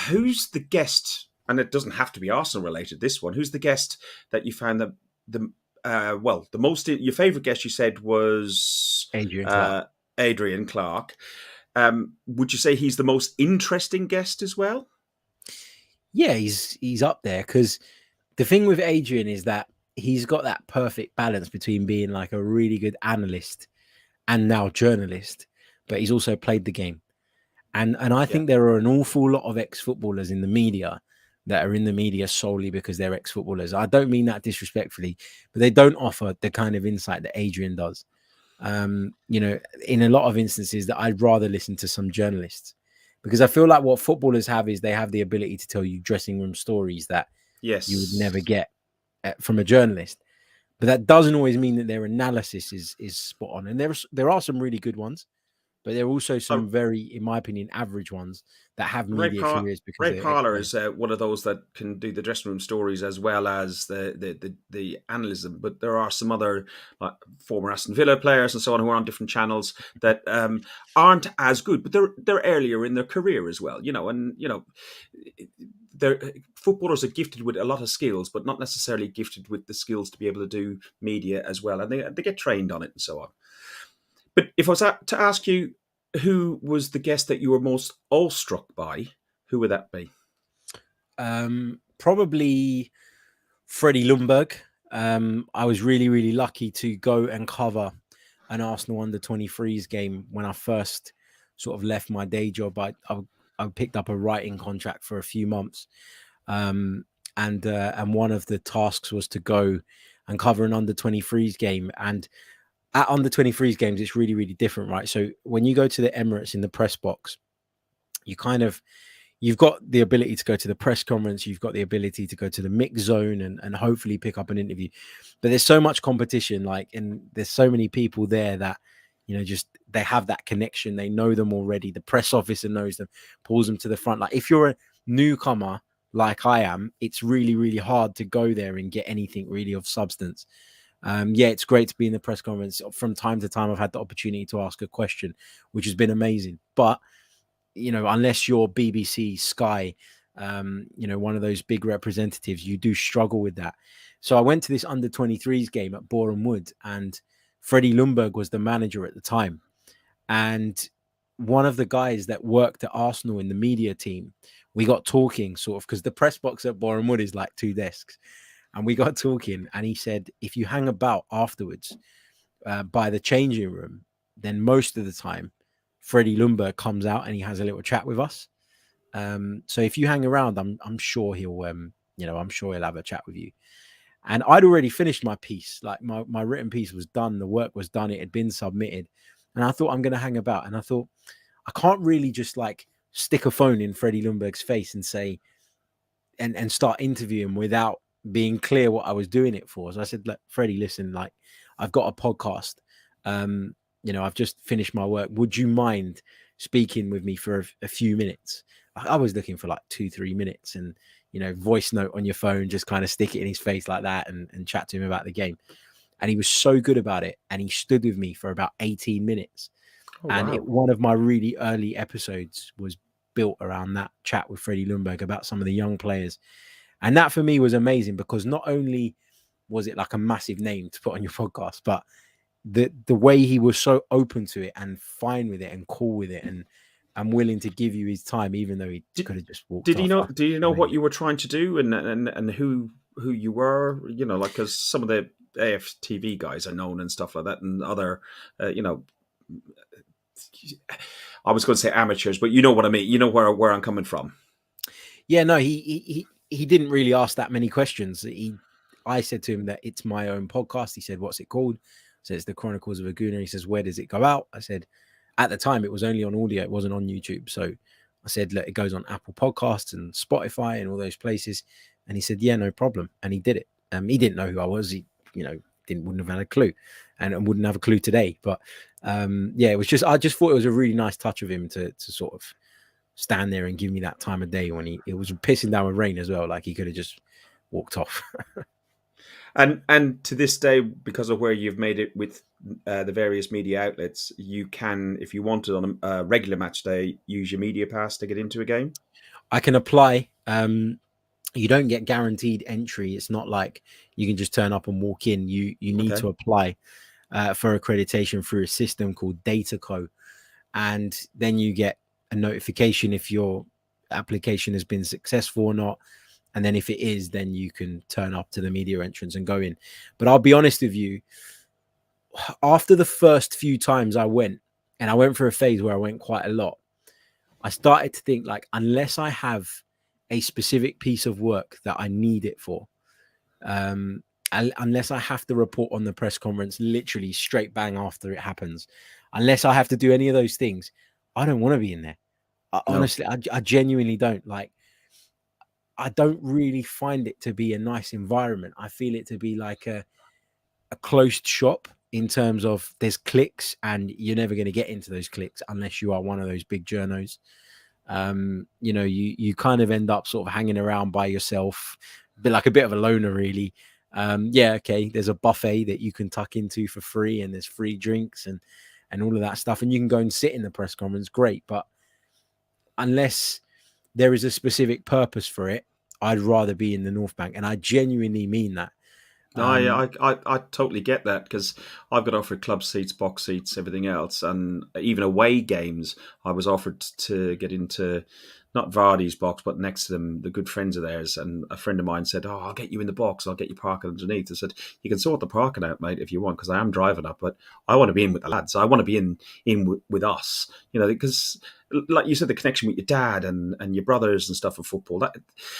Who's the guest? And it doesn't have to be Arsenal related, this one. Who's the guest that you found the most, your favourite guest you said was Adrian Clark. Would you say he's the most interesting guest as well? Yeah, he's up there because the thing with Adrian is that he's got that perfect balance between being like a really good analyst and now journalist, but he's also played the game. And I think there are an awful lot of ex-footballers in the media that are in the media solely because they're ex-footballers. I don't mean that disrespectfully, but they don't offer the kind of insight that Adrian does. In a lot of instances that I'd rather listen to some journalists, because I feel like what footballers have is they have the ability to tell you dressing room stories that you would never get from a journalist. But that doesn't always mean that their analysis is spot on. And there are some really good ones, but there are also some very, in my opinion, average ones that have media careers. Ray Parlour is one of those that can do the dressing room stories as well as the analysis. But there are some other former Aston Villa players and so on who are on different channels that aren't as good, but they're earlier in their career as well. Footballers are gifted with a lot of skills, but not necessarily gifted with the skills to be able to do media as well, and they get trained on it and so on. But if I was to ask you who was the guest that you were most awestruck by, who would that be? Probably Freddie Ljungberg. I was really, really lucky to go and cover an Arsenal under-23s game when I first sort of left my day job. I picked up a writing contract for a few months, and one of the tasks was to go and cover an under-23s game. And at under-23s games, it's really, really different, right? So when you go to the Emirates in the press box, you've got the ability to go to the press conference, you've got the ability to go to the mix zone and hopefully pick up an interview. But there's so much competition, and there's so many people there that, just they have that connection. They know them already. The press officer knows them, pulls them to the front. Like if you're a newcomer like I am, it's really, really hard to go there and get anything really of substance. It's great to be in the press conference. From time to time, I've had the opportunity to ask a question, which has been amazing. But, unless you're BBC, Sky, one of those big representatives, you do struggle with that. So I went to this under-23s game at Boreham Wood, and Freddie Ljungberg was the manager at the time. And one of the guys that worked at Arsenal in the media team, we got talking sort of because the press box at Boreham Wood is like 2 desks. And we got talking, and he said, if you hang about afterwards by the changing room, then most of the time, Freddie Ljungberg comes out and he has a little chat with us. So if you hang around, I'm sure he'll, I'm sure he'll have a chat with you. And I'd already finished my piece, like my written piece was done, the work was done, it had been submitted, and I thought I'm going to hang about. And I thought I can't really just like stick a phone in Freddie Ljungberg's face and say, and start interviewing without being clear what I was doing it for. So I said, look, Freddie, listen, like I've got a podcast. I've just finished my work. Would you mind speaking with me for a few minutes? I was looking for like 2-3 minutes, and, voice note on your phone, just kind of stick it in his face like that and chat to him about the game. And he was so good about it. And he stood with me for about 18 minutes. Oh, and wow. one of my really early episodes was built around that chat with Freddie Ljungberg about some of the young players. And that for me was amazing, because not only was it like a massive name to put on your podcast, but the way he was so open to it and fine with it and cool with it and willing to give you his time, even though he could have just walked off. Do you know what you were trying to do and who you were? Like, because some of the AFTV guys are known and stuff like that, and other, I was going to say amateurs, but you know what I mean. You know where I'm coming from. Yeah, no, he didn't really ask that many questions. I said to him that it's my own podcast. He said, what's it called? I said, it's the Chronicles of a Gooner. He says, where does it go out? I said, at the time, it was only on audio. It wasn't on YouTube. So I said, look, it goes on Apple Podcasts and Spotify and all those places. And he said, yeah, no problem. And he did it. He didn't know who I was. He, wouldn't have had a clue, and wouldn't have a clue today. But it was I just thought it was a really nice touch of him to sort of stand there and give me that time of day when it was pissing down with rain as well. Like, he could have just walked off. And to this day, because of where you've made it with the various media outlets, you can, if you wanted on a regular match day, use your media pass to get into a game. I can apply. You don't get guaranteed entry. It's not like you can just turn up and walk in. You need to apply for accreditation through a system called DataCo, and then you get a notification if your application has been successful or not. And then if it is, then you can turn up to the media entrance and go in. But I'll be honest with you, after the first few times I went, and I went for a phase where I went quite a lot, I started to think, like, unless I have a specific piece of work that I need it for, unless I have to report on the press conference literally straight bang after it happens, unless I have to do any of those things, I don't want to be in there. Honestly, I genuinely don't. Like, I don't really find it to be a nice environment. I feel it to be like a closed shop in terms of there's clicks, and you're never going to get into those clicks unless you are one of those big journos. You kind of end up sort of hanging around by yourself, like a bit of a loner, really. There's a buffet that you can tuck into for free, and there's free drinks and all of that stuff, and you can go and sit in the press conference, great. But unless there is a specific purpose for it, I'd rather be in the North Bank, and I genuinely mean that. I totally get that, because I've got offered club seats, box seats, everything else, and even away games. I was offered to get into not Vardy's box, but next to them, the good friends of theirs. And a friend of mine said, "Oh, I'll get you in the box. I'll get you parking underneath." I said, "You can sort the parking out, mate, if you want, because I am driving up, but I want to be in with the lads. I want to be in with us, because." Like you said, the connection with your dad and your brothers and stuff of football, that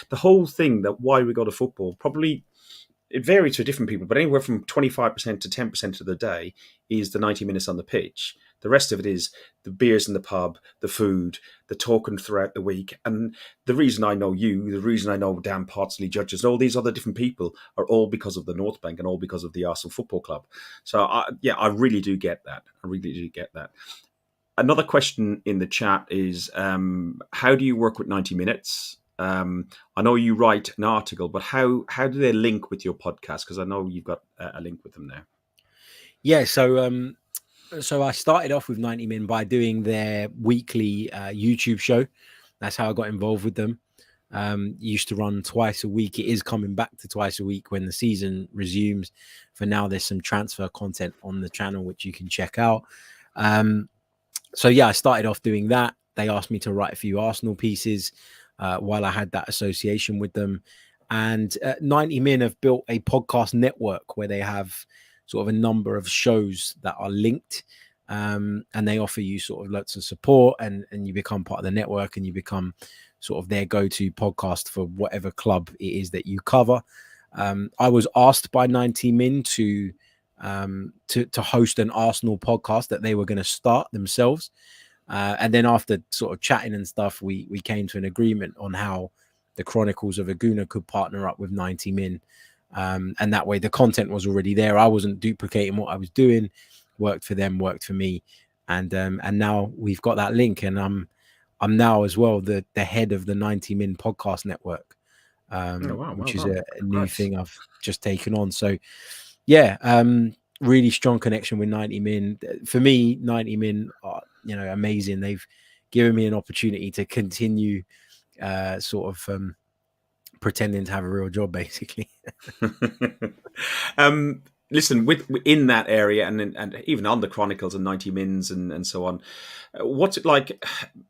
the whole thing, that why we go to football, probably it varies for different people, but anywhere from 25% to 10% of the day is the 90 minutes on the pitch. The rest of it is the beers in the pub, the food, the talking throughout the week. And the reason I know you, the reason I know Dan Potsley, judges, and all these other different people are all because of the North Bank and all because of the Arsenal Football Club. So I really do get that. I really do get that. Another question in the chat is, how do you work with 90 minutes? I know you write an article, but how do they link with your podcast? Because I know you've got a link with them now. Yeah, so I started off with 90 Min by doing their weekly YouTube show. That's how I got involved with them. Used to run twice a week. It is coming back to twice a week when the season resumes. For now, there's some transfer content on the channel which you can check out. So yeah, I started off doing that. They asked me to write a few Arsenal pieces while I had that association with them. And 90 Min have built a podcast network where they have sort of a number of shows that are linked. And they offer you sort of lots of support, and you become part of the network, and you become sort of their go-to podcast for whatever club it is that you cover. I was asked by 90 Min to host an Arsenal podcast that they were going to start themselves. And then after sort of chatting and stuff, we came to an agreement on how the Chronicles of Aguna could partner up with 90 Min. And that way the content was already there. I wasn't duplicating what I was doing. Worked for them, worked for me. And now we've got that link, and I'm now as well the head of the 90 Min podcast network, which is a new thing I've just taken on. So yeah, really strong connection with 90 Min. For me, 90 Min are, amazing. They've given me an opportunity to continue pretending to have a real job, basically. Listen, in that area and even on the Chronicles and 90 Mins and so on, what's it like?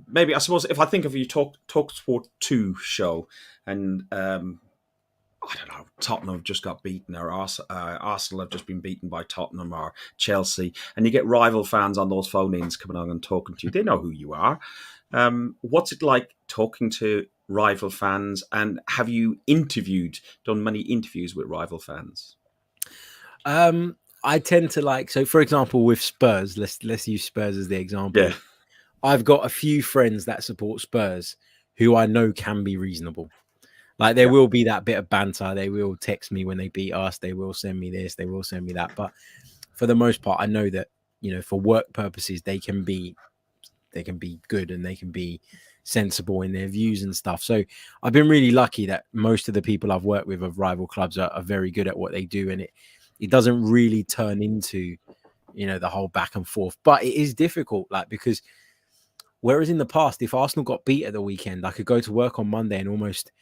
Maybe, I suppose, if I think of you Talk Sport 2 show, and I don't know, Tottenham have just got beaten, or Arsenal have just been beaten by Tottenham or Chelsea, and you get rival fans on those phone-ins coming on and talking to you. They know who you are. What's it like talking to rival fans, and have you done many interviews with rival fans? I tend to so for example, with Spurs, let's use Spurs as the example. Yeah. I've got a few friends that support Spurs who I know can be reasonable. Like there will be that bit of banter. They will text me when they beat us. They will send me this. They will send me that. But for the most part, I know that, for work purposes, they can be good, and they can be sensible in their views and stuff. So I've been really lucky that most of the people I've worked with of rival clubs are very good at what they do. And it doesn't really turn into, the whole back and forth. But it is difficult, because whereas in the past, if Arsenal got beat at the weekend, I could go to work on Monday and almost,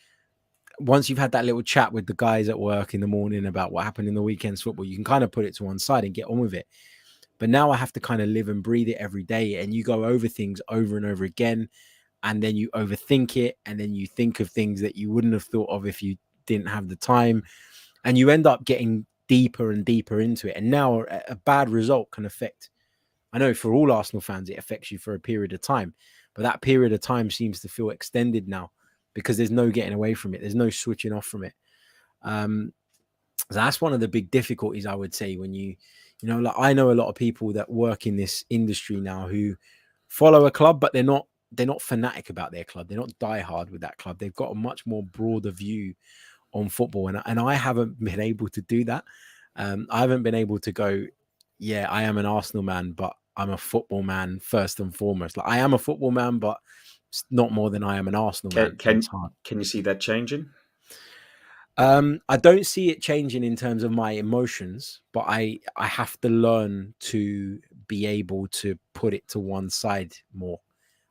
once you've had that little chat with the guys at work in the morning about what happened in the weekend's football, you can kind of put it to one side and get on with it. But now I have to kind of live and breathe it every day, and you go over things over and over again, and then you overthink it, and then you think of things that you wouldn't have thought of if you didn't have the time, and you end up getting deeper and deeper into it. And now a bad result can affect, I know for all Arsenal fans, it affects you for a period of time, but that period of time seems to feel extended now because there's no getting away from it. There's no switching off from it. So that's one of the big difficulties, I would say, when I know a lot of people that work in this industry now who follow a club, but they're not fanatic about their club. They're not diehard with that club. They've got a much more broader view on football, and I haven't been able to do that. I haven't been able to go, yeah, I am an Arsenal man, but I'm a football man first and foremost. I am a football man, but it's not more than I am an Arsenal man. Can you see that changing? I don't see it changing in terms of my emotions, but I have to learn to be able to put it to one side more.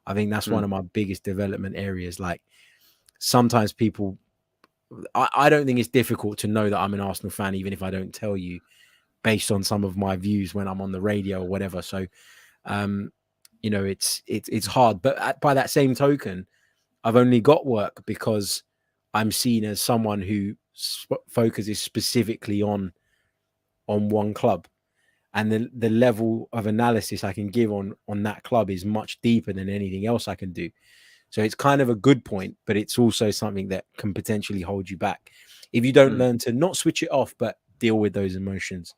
I think that's one of my biggest development areas. Sometimes people, I don't think it's difficult to know that I'm an Arsenal fan, even if I don't tell you, based on some of my views when I'm on the radio or whatever. So, it's hard. But by that same token, I've only got work because I'm seen as someone who focuses specifically on one club, and the level of analysis I can give on that club is much deeper than anything else I can do. So it's kind of a good point, but it's also something that can potentially hold you back if you don't learn to not switch it off, but deal with those emotions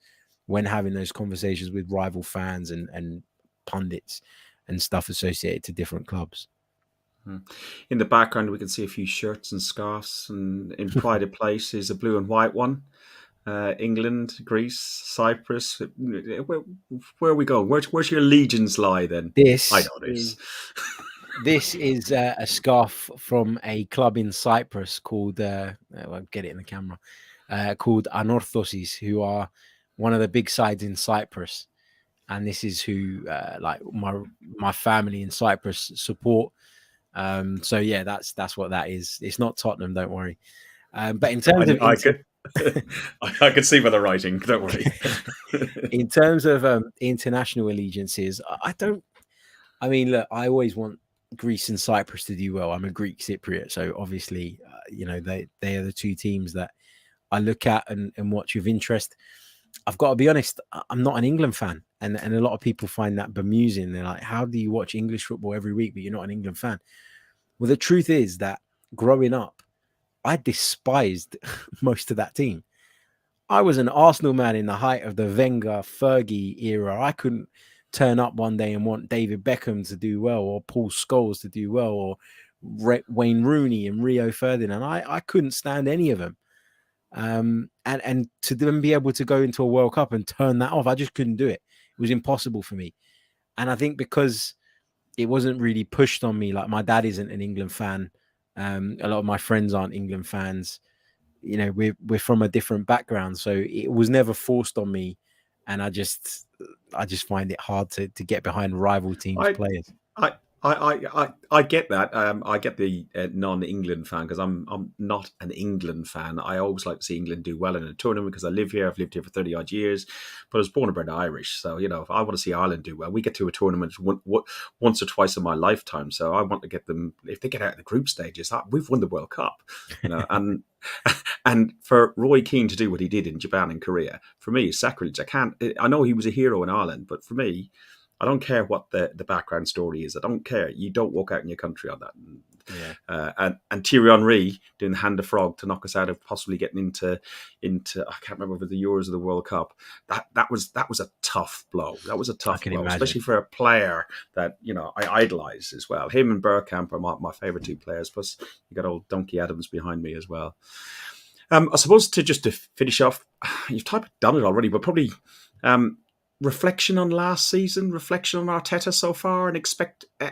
when having those conversations with rival fans and pundits and stuff associated to different clubs. In the background, we can see a few shirts and scarves, and in pride of place is a blue and white one. England, Greece, Cyprus. Where are we going? Where's your allegiance lie then? This is a scarf from a club in Cyprus called, I'll get it in the camera, called Anorthosis, who are one of the big sides in Cyprus. And this is who my family in Cyprus support. So yeah, that's what that is. It's not Tottenham, don't worry. But in terms of I could see by the writing, don't worry. In terms of international allegiances, I I mean, look, I always want Greece and Cyprus to do well. I'm a Greek Cypriot, so obviously, they are the two teams that I look at and watch with interest. I've got to be honest, I'm not an England fan, and a lot of people find that bemusing. They're like, "How do you watch English football every week, but you're not an England fan?" Well, the truth is that growing up, I despised most of that team. I was an Arsenal man in the height of the Wenger, Fergie era. I couldn't turn up one day and want David Beckham to do well, or Paul Scholes to do well, or Wayne Rooney and Rio Ferdinand. I couldn't stand any of them. And to then be able to go into a World Cup and turn that off, I just couldn't do it. It was impossible for me. And I think because it wasn't really pushed on me, like my dad isn't an England fan. A lot of my friends aren't England fans. We're from a different background, so it was never forced on me, and I just find it hard to get behind rival teams' players. I get that. I get the non-England fan, because I'm not an England fan. I always like to see England do well in a tournament because I live here. I've lived here for 30 odd years, but I was born and bred Irish. So, if I want to see Ireland do well, we get to a tournament once or twice in my lifetime. So I want to get them, if they get out of the group stages, we've won the World Cup. And for Roy Keane to do what he did in Japan and Korea, for me, is sacrilege. I know he was a hero in Ireland, but for me, I don't care what the background story is. I don't care. You don't walk out in your country on that. Yeah. And Thierry Henry doing the hand of frog to knock us out of possibly getting into I can't remember if it was the Euros or the World Cup. That was a tough blow. That was a tough blow, imagine. especially for a player that I idolise as well. Him and Bergkamp are my favourite two players. Plus you got old Donkey Adams behind me as well. I suppose to finish off, you've type of done it already, but probably. Reflection on last season, reflection on Arteta so far, and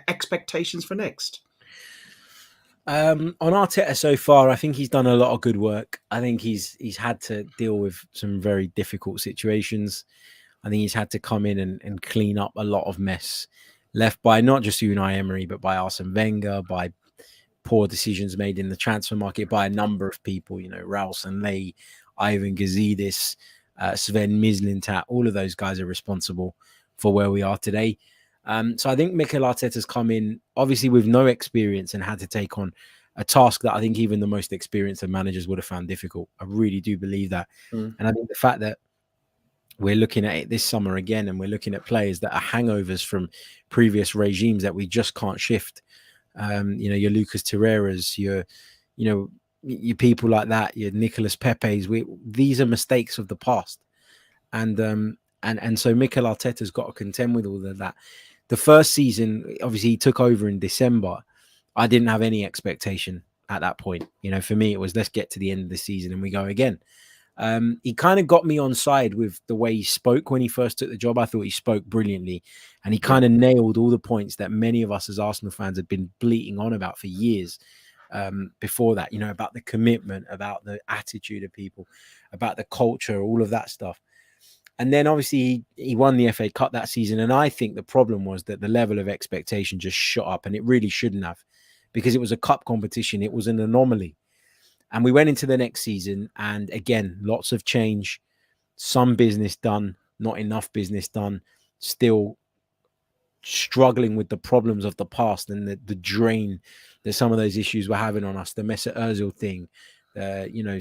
expectations for next. On Arteta so far, I think he's done a lot of good work. I think he's had to deal with some very difficult situations. I think he's had to come in and clean up a lot of mess left by not just Unai Emery, but by Arsene Wenger, by poor decisions made in the transfer market by a number of people. Raul Sanllehi, Ivan Gazidis, Sven Mislintat, all of those guys are responsible for where we are today. So I think Mikel Arteta's come in, obviously with no experience, and had to take on a task that I think even the most experienced of managers would have found difficult. I really do believe that. And I think the fact that we're looking at it this summer again, and we're looking at players that are hangovers from previous regimes that we just can't shift. Your Lucas Torreiras, your people like that, your Nicolas Pepes, these are mistakes of the past. And so Mikel Arteta's got to contend with all of that. The first season, obviously he took over in December. I didn't have any expectation at that point. For me, it was, let's get to the end of the season and we go again. He kind of got me on side with the way he spoke when he first took the job. I thought he spoke brilliantly, and he kind of nailed all the points that many of us as Arsenal fans had been bleating on about for years. Before that, about the commitment, about the attitude of people, about the culture, all of that stuff. And then obviously he won the FA Cup that season. And I think the problem was that the level of expectation just shot up, and it really shouldn't have, because it was a cup competition. It was an anomaly. And we went into the next season, and again, lots of change, some business done, not enough business done, still struggling with the problems of the past and the drain that some of those issues were having on us, the Mesut Ozil thing,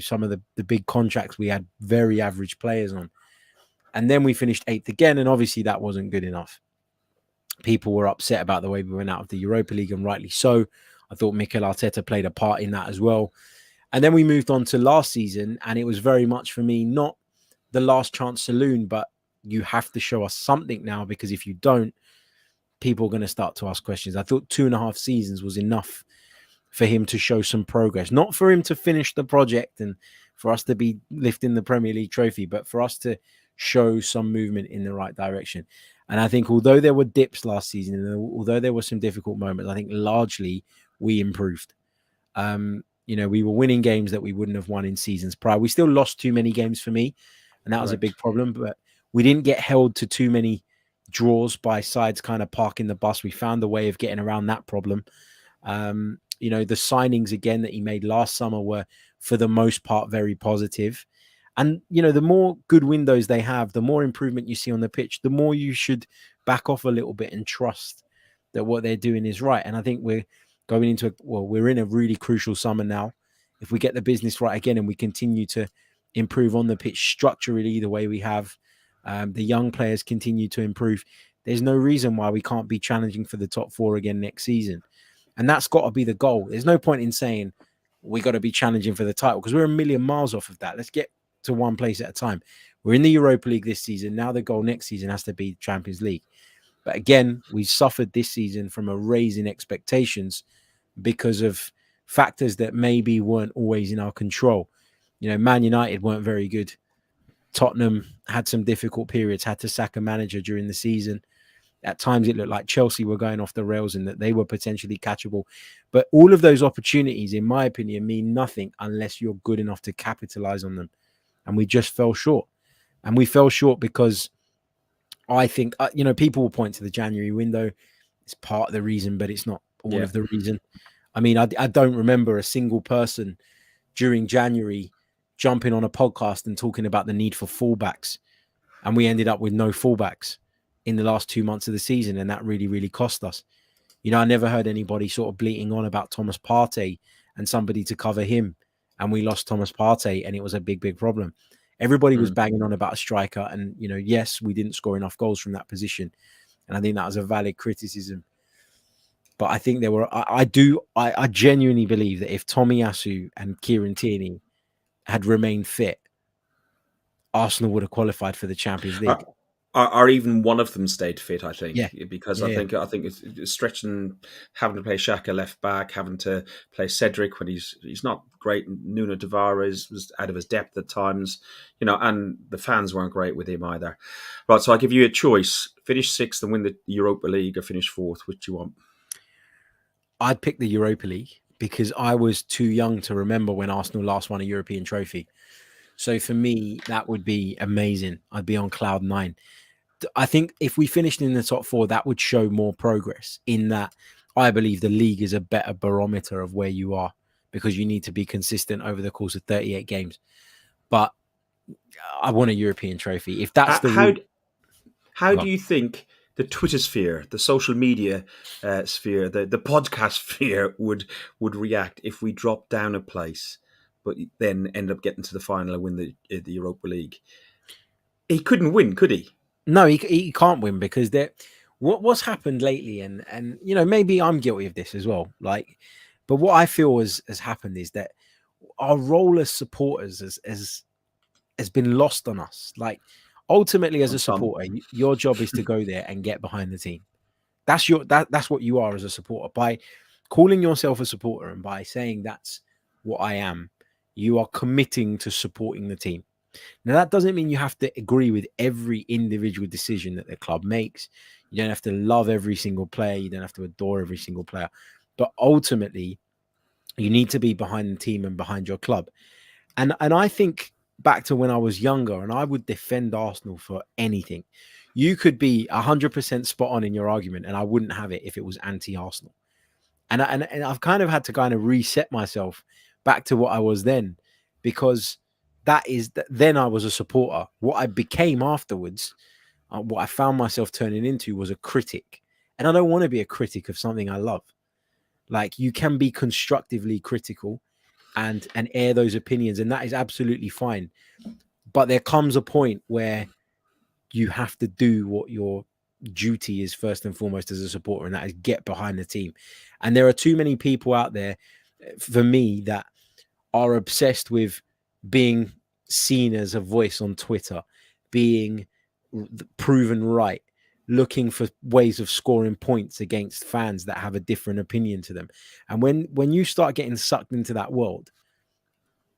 some of the big contracts we had very average players on. And then we finished 8th again, and obviously that wasn't good enough. People were upset about the way we went out of the Europa League, and rightly so. I thought Mikel Arteta played a part in that as well. And then we moved on to last season, and it was very much for me, not the last chance saloon, but you have to show us something now, because if you don't, people are going to start to ask questions. I thought 2.5 seasons was enough for him to show some progress, not for him to finish the project and for us to be lifting the Premier League trophy, but for us to show some movement in the right direction. And I think although there were dips last season, and although there were some difficult moments, I think largely we improved. We were winning games that we wouldn't have won in seasons prior. We still lost too many games for me, and that was a big problem, but we didn't get held to too many draws by sides kind of parking the bus. We found a way of getting around that problem. The signings again that he made last summer were for the most part very positive. And, the more good windows they have, the more improvement you see on the pitch, the more you should back off a little bit and trust that what they're doing is right. And I think we're going into we're in a really crucial summer now. If we get the business right again and we continue to improve on the pitch structurally the way we have, the young players continue to improve, there's no reason why we can't be challenging for the top 4 again next season. And that's got to be the goal. There's no point in saying we got to be challenging for the title, because we're a million miles off of that. Let's get to one place at a time. We're in the Europa League this season. Now the goal next season has to be Champions League. But again, we suffered this season from a raise in expectations because of factors that maybe weren't always in our control. You know, Man United weren't very good. Tottenham had some difficult periods, had to sack a manager during the season. At times it looked like Chelsea were going off the rails and that they were potentially catchable. But all of those opportunities, in my opinion, mean nothing unless you're good enough to capitalize on them. And we just fell short. And we fell short because I think, people will point to the January window. It's part of the reason, but it's not all of the reason. I mean, I don't remember a single person during January jumping on a podcast and talking about the need for fullbacks. And we ended up with no fullbacks in the last 2 months of the season. And that really, really cost us. You know, I never heard anybody sort of bleating on about Thomas Partey and somebody to cover him. And we lost Thomas Partey and it was a big, big problem. Everybody was banging on about a striker. And, you know, yes, we didn't score enough goals from that position. And I think that was a valid criticism. But I think there were, I genuinely believe that if Tomiyasu and Kieran Tierney had remained fit, Arsenal would have qualified for the Champions League. Or even one of them stayed fit, I think. Yeah. Because I think it's stretching, having to play Xhaka left back, having to play Cedric when he's not great. Nuno Tavares was out of his depth at times, you know, and the fans weren't great with him either. Right, so I give you a choice: finish 6th and win the Europa League, or finish 4th. Which do you want? I'd pick the Europa League because I was too young to remember when Arsenal last won a European trophy. So for me, that would be amazing. I'd be on cloud 9. I think if we finished in the top 4, that would show more progress, in that I believe the league is a better barometer of where you are, because you need to be consistent over the course of 38 games. But I want a European trophy. If that's how do you think the Twitter sphere, the social media sphere, the podcast sphere would react if we dropped down a place, but then end up getting to the final and win the Europa League? He couldn't win, could he? No, he can't win, because what's happened lately, and you know, maybe I'm guilty of this as well. But what I feel has happened is that our role as supporters has been lost on us. Like, ultimately, as a supporter, your job is to go there and get behind the team. That's what you are as a supporter. By calling yourself a supporter and by saying that's what I am, you are committing to supporting the team. Now, that doesn't mean you have to agree with every individual decision that the club makes. You don't have to love every single player. You don't have to adore every single player. But ultimately, you need to be behind the team and behind your club. And I think back to when I was younger, and I would defend Arsenal for anything. You could be 100% spot on in your argument, and I wouldn't have it if it was anti-Arsenal. And I've kind of had to reset myself back to what I was then, because then I was a supporter. What I became afterwards, what I found myself turning into, was a critic. And I don't want to be a critic of something I love. Like, you can be constructively critical and air those opinions, and that is absolutely fine. But there comes a point where you have to do what your duty is first and foremost as a supporter, and that is get behind the team. And there are too many people out there, for me, that are obsessed with being seen as a voice on Twitter, being proven right, looking for ways of scoring points against fans that have a different opinion to them. And when you start getting sucked into that world,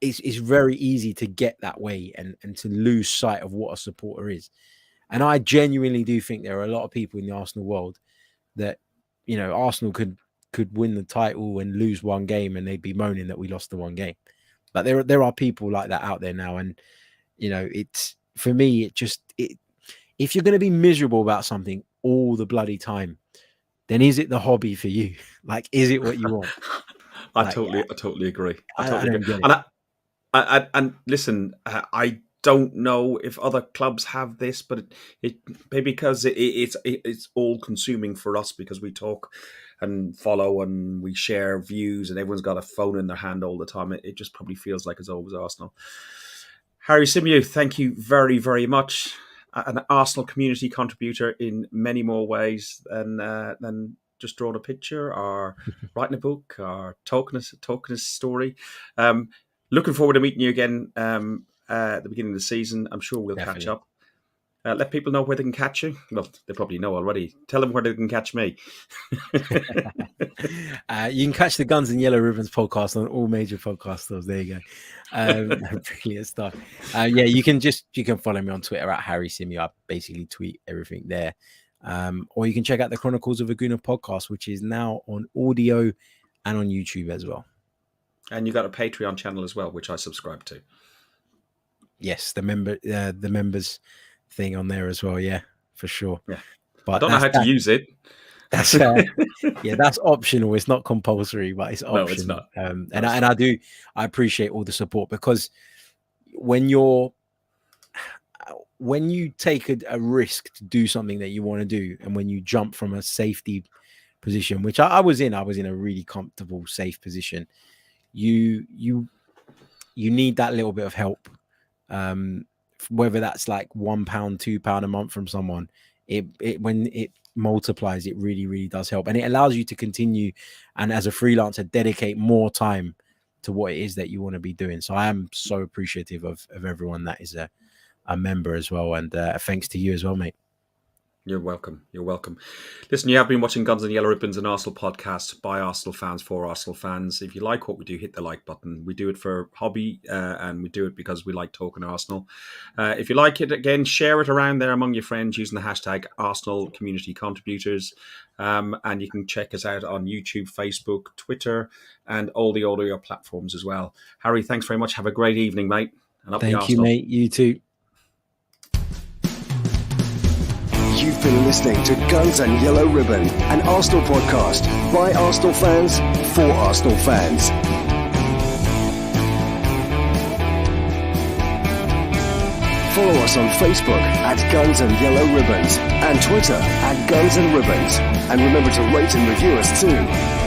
it's very easy to get that way and to lose sight of what a supporter is. And I genuinely do think there are a lot of people in the Arsenal world that, you know, Arsenal could win the title and lose one game and they'd be moaning that we lost the one game. But there are people like that out there now. And, you know, it's, for me, if you're going to be miserable about something all the bloody time, then is it the hobby for you? Like, is it what you want? I totally agree. I don't get it. And listen, I don't know if other clubs have this, but it maybe because it's all consuming for us, because we talk and follow and we share views and everyone's got a phone in their hand all the time. It just probably feels like it's always Arsenal. Harry Symeou, thank you very, very much. An Arsenal community contributor in many more ways than just drawing a picture or writing a book or talking a story. Looking forward to meeting you again at the beginning of the season. I'm sure we'll catch up. Let people know where they can catch you. Well, they probably know already. Tell them where they can catch me. You can catch the Guns and Yellow Ribbons podcast on all major podcast stores. There you go. Brilliant stuff. You can follow me on Twitter at Harry Symeou. I basically tweet everything there. Or you can check out the Chronicles of a Gooner podcast, which is now on audio and on YouTube as well. And you got a Patreon channel as well, which I subscribe to. Yes, the members thing on there as well. Yeah, for sure. Yeah, but I don't know how to use it. That's that's optional. It's not compulsory, but it's optional. No, it's not. I appreciate all the support, because when you take a risk to do something that you want to do, and when you jump from a safety position, which I was in a really comfortable, safe position, you need that little bit of help. Whether that's like £1, £2 a month from someone, when it multiplies, it really, really does help, and it allows you to continue and as a freelancer dedicate more time to what it is that you want to be doing. So I am so appreciative of everyone that is a member as well, and thanks to you as well, mate. You're welcome. Listen, you have been watching Guns and Yellow Ribbons, an Arsenal podcast by Arsenal fans for Arsenal fans. If you like what we do, hit the like button. We do it for hobby, and we do it because we like talking Arsenal. If you like it, again, share it around there among your friends using the hashtag Arsenal Community Contributors. And you can check us out on YouTube, Facebook, Twitter, and all the audio platforms as well. Harry, thanks very much. Have a great evening, mate. And thank you, mate. You too. You've been listening to Guns and Yellow Ribbon, an Arsenal podcast by Arsenal fans for Arsenal fans. Follow us on Facebook at Guns and Yellow Ribbons and Twitter at Guns and Ribbons. And remember to rate and review us too.